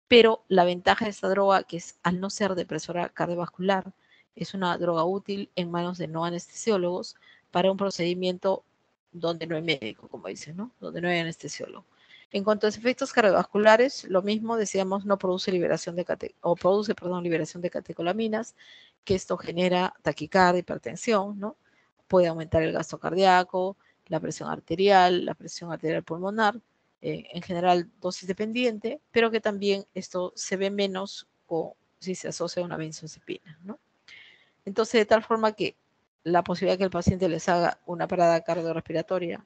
Pero la ventaja de esta droga, que es al no ser depresora cardiovascular, es una droga útil en manos de no anestesiólogos para un procedimiento donde no hay médico, como dicen, ¿no? Donde no hay anestesiólogo. En cuanto a los efectos cardiovasculares, lo mismo, decíamos, no produce liberación liberación de catecolaminas, que esto genera taquicardia, hipertensión, ¿no? Puede aumentar el gasto cardíaco, la presión arterial pulmonar, en general dosis dependiente, pero que también esto se ve menos si se asocia a una benzodiazepina, ¿no? Entonces, de tal forma que la posibilidad que el paciente les haga una parada cardiorrespiratoria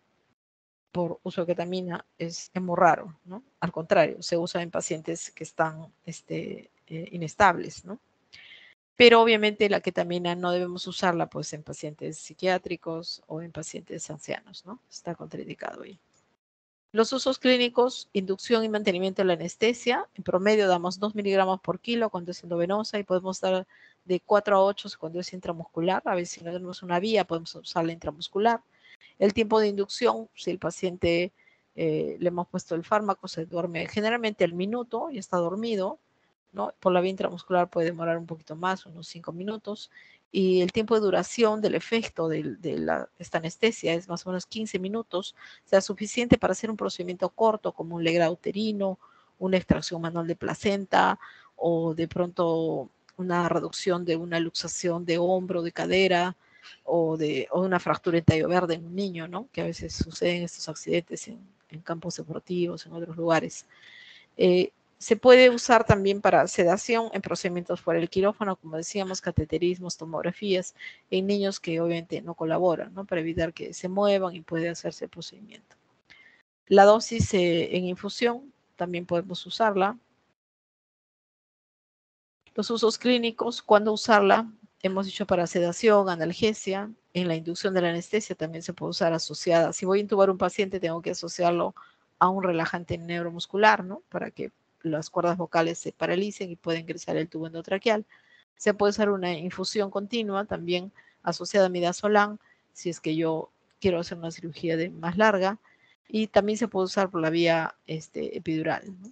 por uso de ketamina es muy raro, ¿no? Al contrario, se usa en pacientes que están inestables, ¿no? Pero obviamente la ketamina no debemos usarla pues en pacientes psiquiátricos o en pacientes ancianos, ¿no? Está contraindicado ahí. Los usos clínicos, inducción y mantenimiento de la anestesia. En promedio damos 2 miligramos por kilo cuando es endovenosa y podemos dar de 4 a 8 cuando es intramuscular. A veces si no tenemos una vía podemos usar la intramuscular. El tiempo de inducción, si el paciente le hemos puesto el fármaco, se duerme generalmente al minuto y está dormido, ¿no? Por la vía intramuscular puede demorar un poquito más, unos 5 minutos. Y el tiempo de duración del efecto de esta anestesia es más o menos 15 minutos, o sea, suficiente para hacer un procedimiento corto como un legrado uterino, una extracción manual de placenta o de pronto una reducción de una luxación de hombro, de cadera, o una fractura en tallo verde en un niño, ¿no? Que a veces suceden estos accidentes en campos deportivos, en otros lugares. Se puede usar también para sedación en procedimientos por el quirófano, como decíamos, cateterismos, tomografías, en niños que obviamente no colaboran, ¿no? Para evitar que se muevan y puede hacerse el procedimiento. La dosis en infusión también podemos usarla. Los usos clínicos, ¿cuándo usarla? Hemos dicho para sedación, analgesia. En la inducción de la anestesia también se puede usar asociada. Si voy a intubar un paciente, tengo que asociarlo a un relajante neuromuscular, ¿no? Para que las cuerdas vocales se paralicen y pueda ingresar el tubo endotraqueal. Se puede usar una infusión continua también asociada a midazolam, si es que yo quiero hacer una cirugía más larga. Y también se puede usar por la vía epidural, ¿no?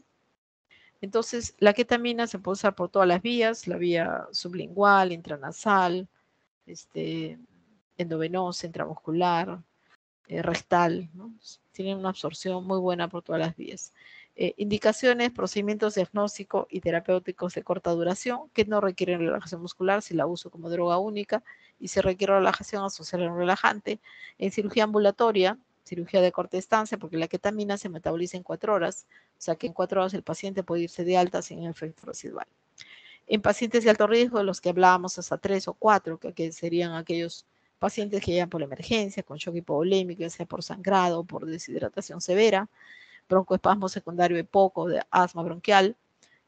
Entonces, la ketamina se puede usar por todas las vías, la vía sublingual, intranasal, endovenosa, intramuscular, rectal, ¿no? Tienen una absorción muy buena por todas las vías. Indicaciones, procedimientos diagnósticos y terapéuticos de corta duración que no requieren relajación muscular si la uso como droga única y si requiere relajación asociada a un relajante. En cirugía ambulatoria, cirugía de corta estancia, porque la ketamina se metaboliza en 4 horas, o sea que en 4 horas el paciente puede irse de alta sin efecto residual. En pacientes de alto riesgo, de los que hablábamos hasta 3 o 4, que serían aquellos pacientes que llegan por emergencia, con shock hipovolémico, ya sea por sangrado o por deshidratación severa, broncoespasmo secundario EPOC, de asma bronquial,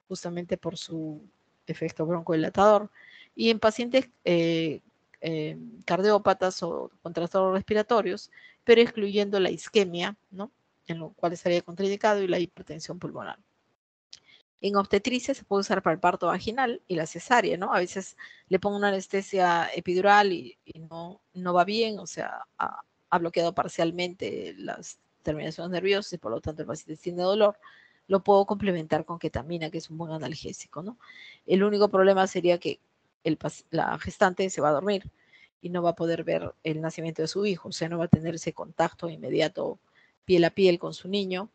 justamente por su efecto broncodilatador. Y en pacientes cardiópatas o con trastornos respiratorios, pero excluyendo la isquemia, ¿no? En lo cual estaría contraindicado, y la hipertensión pulmonar. En obstetricia se puede usar para el parto vaginal y la cesárea, ¿no? A veces le pongo una anestesia epidural y no va bien, o sea, ha bloqueado parcialmente las terminaciones nerviosas y por lo tanto el paciente tiene dolor. Lo puedo complementar con ketamina, que es un buen analgésico, ¿no? El único problema sería que la gestante se va a dormir y no va a poder ver el nacimiento de su hijo, o sea, no va a tener ese contacto inmediato piel a piel con su niño,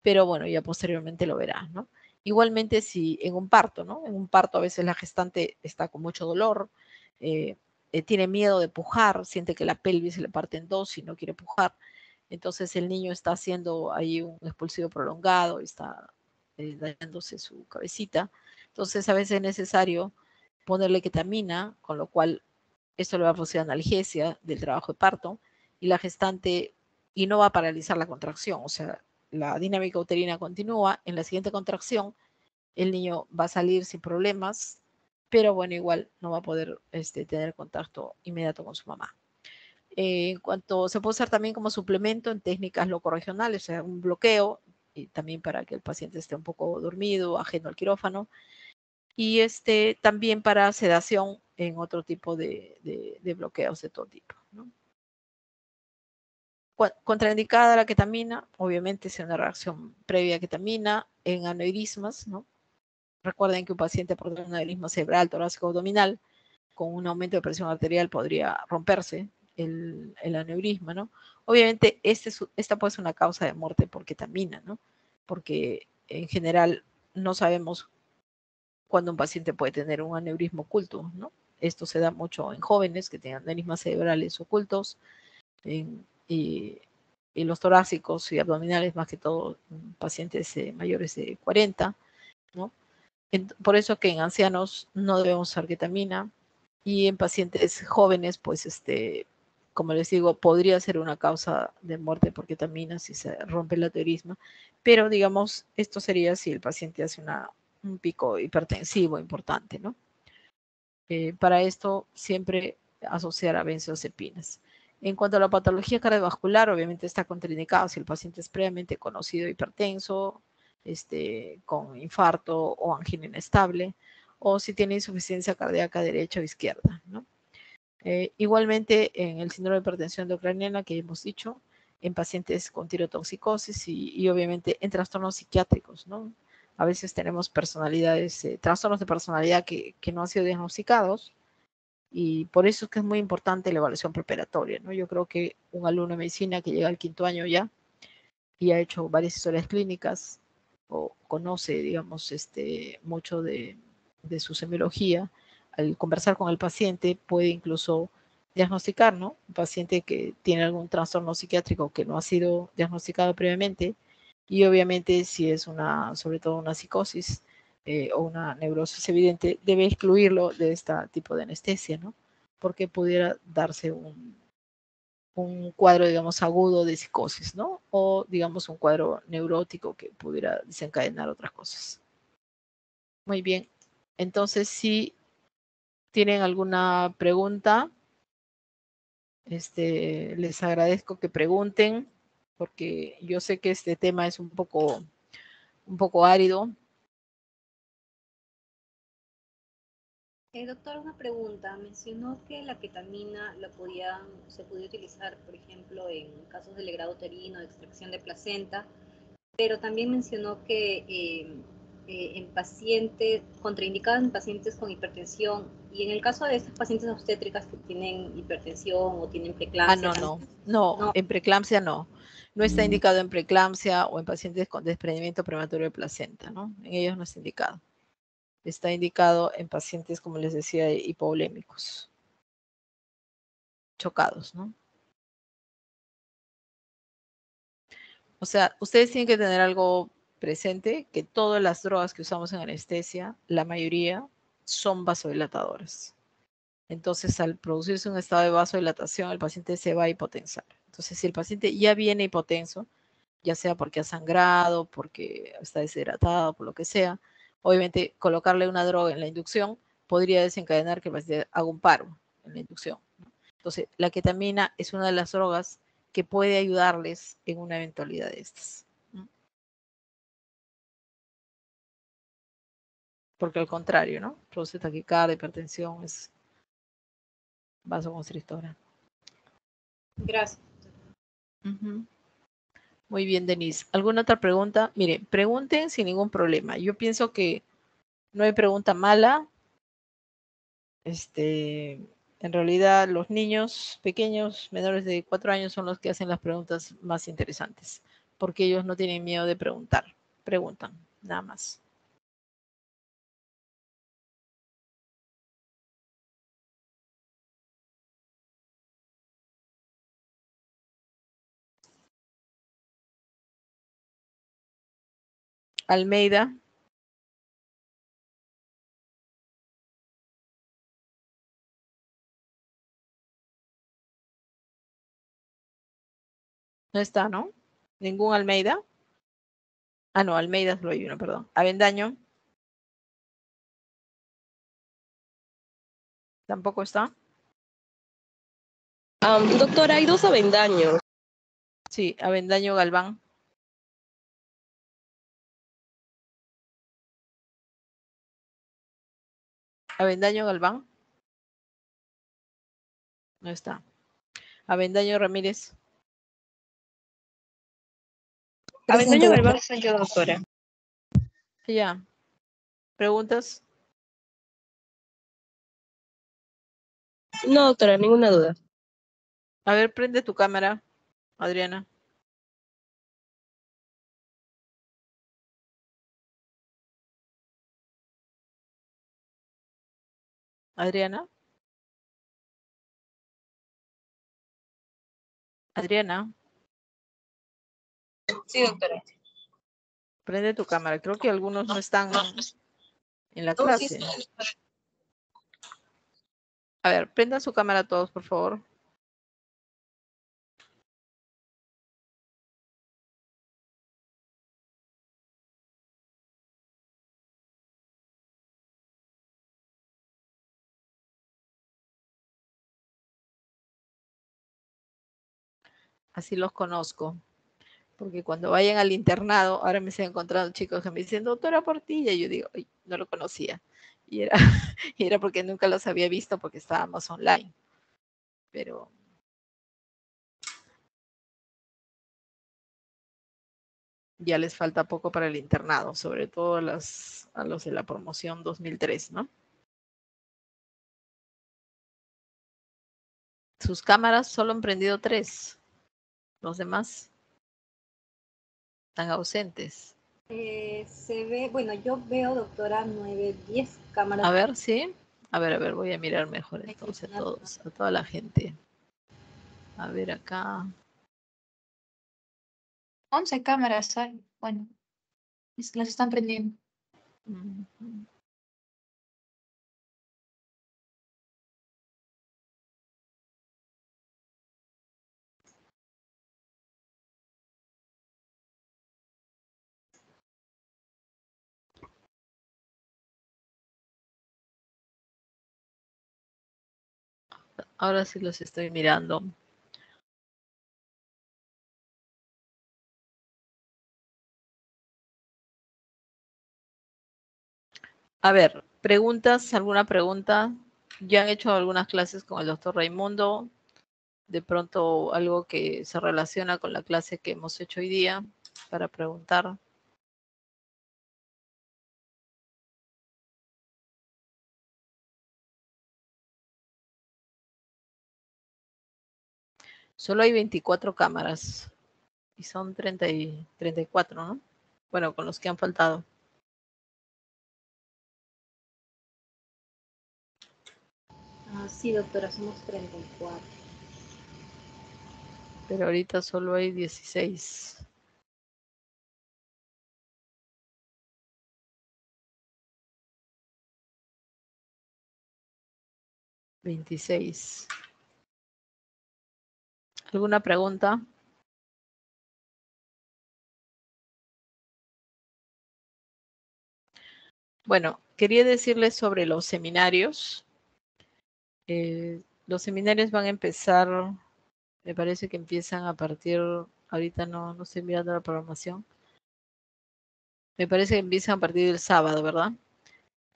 pero bueno, ya posteriormente lo verá, ¿no? Igualmente, si en un parto, ¿no? En un parto a veces la gestante está con mucho dolor, tiene miedo de pujar, siente que la pelvis se le parte en dos y no quiere pujar. Entonces el niño está haciendo ahí un expulsivo prolongado, está dañándose su cabecita. Entonces a veces es necesario ponerle ketamina, con lo cual esto le va a producir analgesia del trabajo de parto y la gestante, y no va a paralizar la contracción, o sea, la dinámica uterina continúa. En la siguiente contracción el niño va a salir sin problemas, pero bueno, igual no va a poder tener contacto inmediato con su mamá. En cuanto se puede usar también como suplemento en técnicas locorregionales, o sea, un bloqueo, y también para que el paciente esté un poco dormido, ajeno al quirófano, y también para sedación en otro tipo de bloqueos de todo tipo, ¿no? Contraindicada la ketamina, obviamente es una reacción previa a ketamina en aneurismas, ¿no? Recuerden que un paciente por un aneurisma cerebral, torácico abdominal, con un aumento de presión arterial podría romperse el aneurisma, ¿no? Obviamente esta puede ser una causa de muerte por ketamina, ¿no? Porque en general no sabemos cuándo un paciente puede tener un aneurisma oculto, ¿no? Esto se da mucho en jóvenes que tienen aneurismas cerebrales ocultos, y los torácicos y abdominales, más que todo pacientes mayores de 40, ¿no? Por eso que en ancianos no debemos usar ketamina, y en pacientes jóvenes, pues como les digo, podría ser una causa de muerte por ketamina si se rompe el aneurisma, pero digamos, esto sería si el paciente hace un pico hipertensivo importante, ¿no? Para esto siempre asociar a benzodiazepinas. En cuanto a la patología cardiovascular, obviamente está contraindicado si el paciente es previamente conocido hipertenso, con infarto o angina inestable, o si tiene insuficiencia cardíaca derecha o izquierda, ¿no? Igualmente en el síndrome de hipertensión endocrinal que hemos dicho, en pacientes con tirotoxicosis y obviamente en trastornos psiquiátricos, ¿no? A veces tenemos personalidades, trastornos de personalidad que no han sido diagnosticados, y por eso es que es muy importante la evaluación preparatoria, ¿no? Yo creo que un alumno de medicina que llega al 5º año ya y ha hecho varias historias clínicas o conoce, digamos, mucho de de su semiología, al conversar con el paciente, puede incluso diagnosticar, ¿no? Un paciente que tiene algún trastorno psiquiátrico que no ha sido diagnosticado previamente, y obviamente si es sobre todo una psicosis o una neurosis evidente, debe excluirlo de este tipo de anestesia, ¿no? Porque pudiera darse un cuadro, digamos, agudo de psicosis, ¿no? O, digamos, un cuadro neurótico que pudiera desencadenar otras cosas. Muy bien. Entonces, si tienen alguna pregunta, les agradezco que pregunten, porque yo sé que este tema es un poco árido. Doctor, una pregunta. Mencionó que la ketamina se podía utilizar, por ejemplo, en casos de legrado uterino, de extracción de placenta, pero también mencionó que en pacientes, contraindicada en pacientes con hipertensión, y en el caso de estas pacientes obstétricas que tienen hipertensión o tienen preeclampsia. No, en preeclampsia no. No está indicado en preeclampsia o en pacientes con desprendimiento prematuro de placenta, ¿no? En ellos no está indicado. Está indicado en pacientes, como les decía, hipovolémicos, chocados, ¿no? O sea, ustedes tienen que tener algo presente, que todas las drogas que usamos en anestesia, la mayoría son vasodilatadoras. Entonces, al producirse un estado de vasodilatación, el paciente se va a hipotensar. Entonces, si el paciente ya viene hipotenso, ya sea porque ha sangrado, porque está deshidratado, por lo que sea, obviamente colocarle una droga en la inducción podría desencadenar que el paciente haga un paro en la inducción, ¿no? Entonces, la ketamina es una de las drogas que puede ayudarles en una eventualidad de estas, ¿no? Porque al contrario, ¿no? Produce taquicardia, hipertensión, es vasoconstrictora. Gracias. Muy bien, Denise. ¿Alguna otra pregunta? Mire, pregunten sin ningún problema. Yo pienso que no hay pregunta mala. En realidad, los niños pequeños, menores de 4 años, son los que hacen las preguntas más interesantes, porque ellos no tienen miedo de preguntar. Preguntan, nada más. Almeida. No está, ¿no? ¿Ningún Almeida? Ah, no, Almeida solo hay uno, perdón. Avendaño. ¿Tampoco está? Doctora, hay 2 Avendaños. Sí, Avendaño Galván. Avendaño Galván. No está. Avendaño Ramírez. Avendaño Galván soy yo, doctora. Ya. ¿Preguntas? No, doctora, ninguna duda. A ver, prende tu cámara, Adriana. Adriana. Adriana, Sí, doctora. prende tu cámara. Creo que algunos no están en la clase. A ver, prendan su cámara todos, por favor. Así los conozco. Porque cuando vayan al internado, ahora me estoy encontrando chicos que me dicen, doctora Portilla, y yo digo, "Ay, no lo conocía". Y era, y era porque nunca los había visto porque estábamos online. Pero ya les falta poco para el internado, sobre todo a los de la promoción 2003, ¿no? Sus cámaras solo han prendido 3. Los demás están ausentes. Se ve, bueno, yo veo, doctora, 9, 10 cámaras. A ver, sí. A ver, voy a mirar mejor entonces a toda la gente. A ver acá. 11 cámaras hay. Bueno, las están prendiendo. Ujú. Ahora sí los estoy mirando. A ver, preguntas, ¿alguna pregunta? Ya han hecho algunas clases con el doctor Raimundo. De pronto algo que se relaciona con la clase que hemos hecho hoy día para preguntar. Solo hay 24 cámaras y son 34, ¿no? Bueno, con los que han faltado. Sí, doctora, somos 34. Pero ahorita solo hay 16. ¿26? ¿Alguna pregunta? Bueno, quería decirles sobre los seminarios. Los seminarios van a empezar, me parece que empiezan a partir, ahorita no estoy mirando la programación. Me parece que empiezan a partir del sábado, ¿verdad?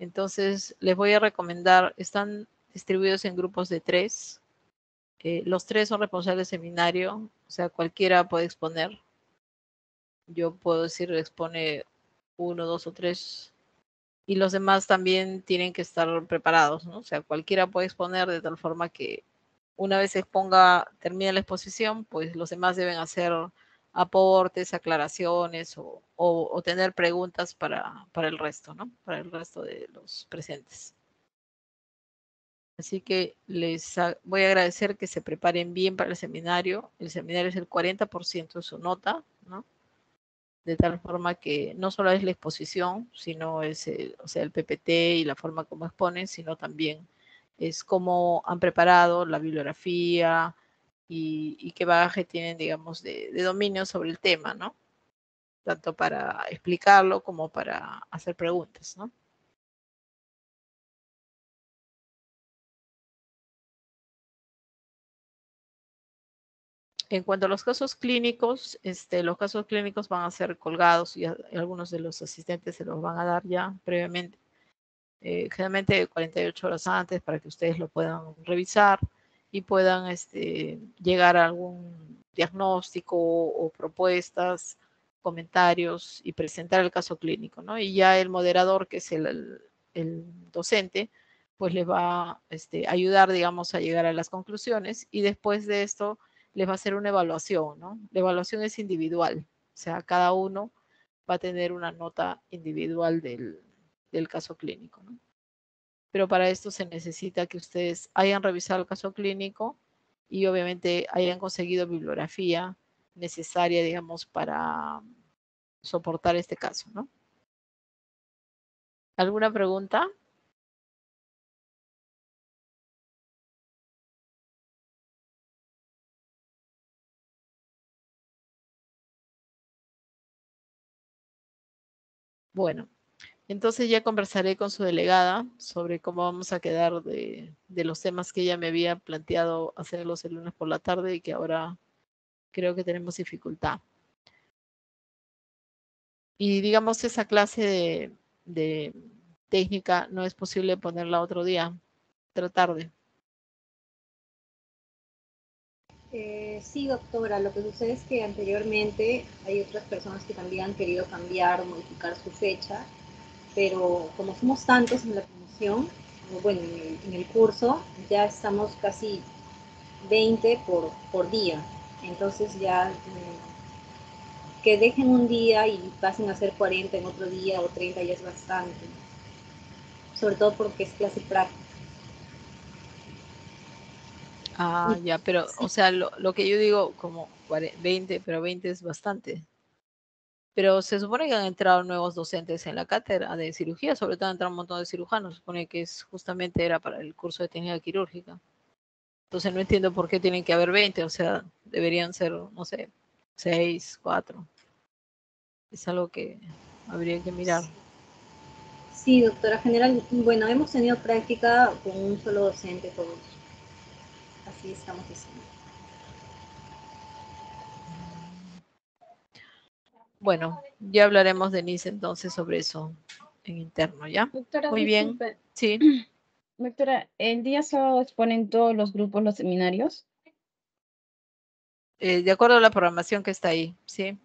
Entonces, les voy a recomendar, están distribuidos en grupos de 3. Los 3 son responsables del seminario, o sea, cualquiera puede exponer. Yo puedo decir, expone 1, 2 o 3. Y los demás también tienen que estar preparados, ¿no? O sea, cualquiera puede exponer de tal forma que una vez se exponga, termine la exposición, pues los demás deben hacer aportes, aclaraciones o tener preguntas para el resto, ¿no? Para el resto de los presentes. Así que les voy a agradecer que se preparen bien para el seminario. El seminario es el 40% de su nota, ¿no? De tal forma que no solo es la exposición, sino es o sea, el PPT y la forma como exponen, sino también es cómo han preparado la bibliografía y qué bagaje tienen, digamos, de dominio sobre el tema, ¿no? Tanto para explicarlo como para hacer preguntas, ¿no? En cuanto a los casos clínicos, los casos clínicos van a ser colgados y algunos de los asistentes se los van a dar ya previamente. Generalmente 48 horas antes para que ustedes lo puedan revisar y puedan llegar a algún diagnóstico o propuestas, comentarios y presentar el caso clínico, ¿no? Y ya el moderador, que es el docente, pues les va a ayudar, digamos, a llegar a las conclusiones y después de esto les va a hacer una evaluación, ¿no? La evaluación es individual, o sea, cada uno va a tener una nota individual del caso clínico, ¿no? Pero para esto se necesita que ustedes hayan revisado el caso clínico y obviamente hayan conseguido bibliografía necesaria, digamos, para soportar este caso, ¿no? ¿Alguna pregunta? Bueno, entonces ya conversaré con su delegada sobre cómo vamos a quedar de los temas que ella me había planteado hacerlos el lunes por la tarde y que ahora creo que tenemos dificultad. Y digamos, esa clase de técnica no es posible ponerla otro día, otra tarde. Sí, doctora, lo que sucede es que anteriormente hay otras personas que también han querido cambiar o modificar su fecha, pero como somos tantos en la promoción, bueno, en el curso, ya estamos casi 20 por día. Entonces ya que dejen un día y pasen a hacer 40 en otro día o 30 ya es bastante. Sobre todo porque es clase práctica. Ah, ya, pero, o sea, lo que yo digo como 20, pero 20 es bastante. Pero se supone que han entrado nuevos docentes en la cátedra de cirugía, sobre todo han entrado un montón de cirujanos, se supone que es justamente era para el curso de técnica quirúrgica. Entonces no entiendo por qué tienen que haber 20, o sea, deberían ser, no sé, 6, 4. Es algo que habría que mirar. Sí, doctora general, bueno, hemos tenido práctica con un solo docente todos. Así estamos diciendo. Bueno, ya hablaremos, Denise, entonces sobre eso en interno, ¿ya? Doctora, Muy bien, disculpe. sí. Doctora, ¿el día sábado exponen todos los grupos los seminarios? De acuerdo a la programación que está ahí, ¿sí?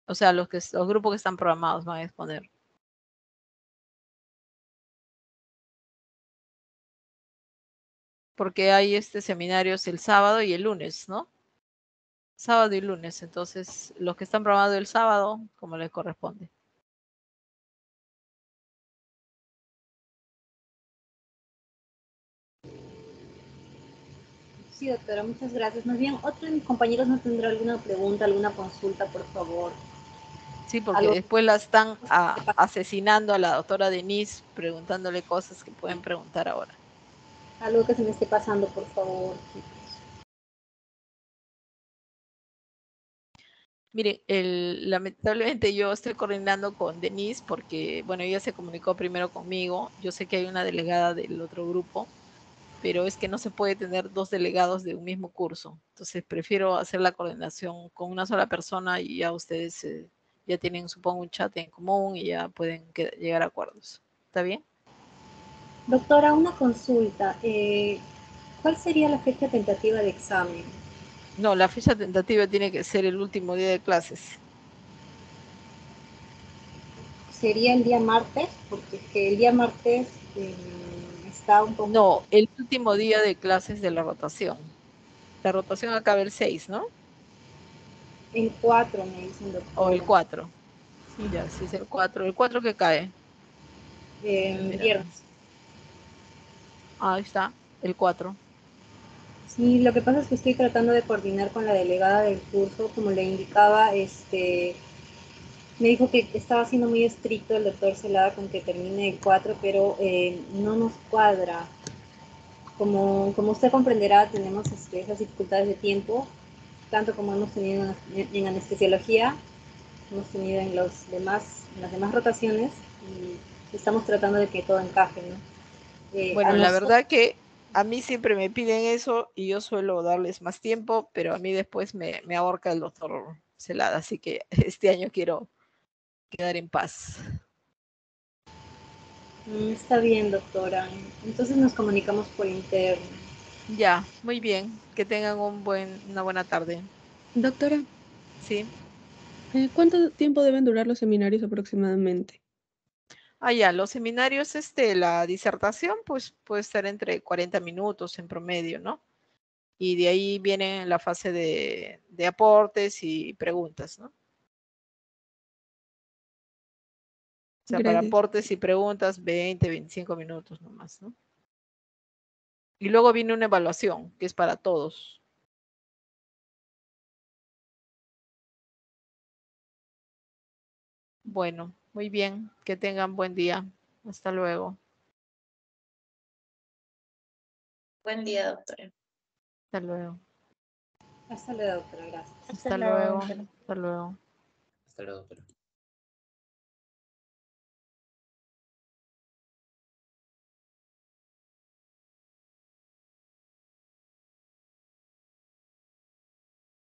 O sea, los grupos que están programados van a exponer. Porque hay seminarios el sábado y el lunes, ¿no? Sábado y lunes, entonces los que están programados el sábado, como les corresponde. Sí, doctora, muchas gracias. Más bien, otro de mis compañeros no tendrá alguna pregunta, alguna consulta, por favor. Sí, porque Algo, después la están asesinando a la doctora Denise, preguntándole cosas que pueden preguntar ahora. algo que se me esté pasando, por favor, chicos. Mire, lamentablemente yo estoy coordinando con Denise porque, bueno, ella se comunicó primero conmigo. Yo sé que hay una delegada del otro grupo, pero es que no se puede tener dos delegados de un mismo curso. Entonces prefiero hacer la coordinación con una sola persona y ya ustedes ya tienen, supongo, un chat en común y ya pueden llegar a acuerdos. ¿Está bien? Doctora, una consulta. ¿Cuál sería la fecha tentativa de examen? No, la fecha tentativa tiene que ser el último día de clases. ¿Sería el día martes? Porque es que el día martes está un poco... No, el último día de clases de la rotación. La rotación acaba el 6, ¿no? El 4, me dicen, O el doctora. 4. Sí, Ya, sí es el 4. ¿El 4 que cae? Mira, viernes. ahí está, el 4. Sí, lo que pasa es que estoy tratando de coordinar con la delegada del curso, como le indicaba, me dijo que estaba siendo muy estricto el doctor Celada con que termine el 4, pero no nos cuadra. Como usted comprenderá, tenemos esas dificultades de tiempo, tanto como hemos tenido en anestesiología, hemos tenido en las demás rotaciones, y estamos tratando de que todo encaje, ¿no? A Bueno, la nosotros, verdad que a mí siempre me piden eso y yo suelo darles más tiempo, pero a mí después me ahorca el doctor Celada, así que este año quiero quedar en paz. está bien, doctora. Entonces nos comunicamos por interno. Ya, muy bien, que tengan una buena tarde. Doctora, ¿Sí? ¿cuánto tiempo deben durar los seminarios aproximadamente? Ah, ya, los seminarios, la disertación, pues puede estar entre 40 minutos en promedio, ¿no? Y de ahí viene la fase de aportes y preguntas, ¿no? O sea, para Gracias. aportes y preguntas, 20, 25 minutos nomás, ¿no? Y luego viene una evaluación, que es para todos. Bueno, muy bien, que tengan buen día. Hasta luego. Buen día, doctora. Hasta luego. Hasta luego, doctora. Gracias. Hasta luego. Hasta luego. Hasta luego, doctora.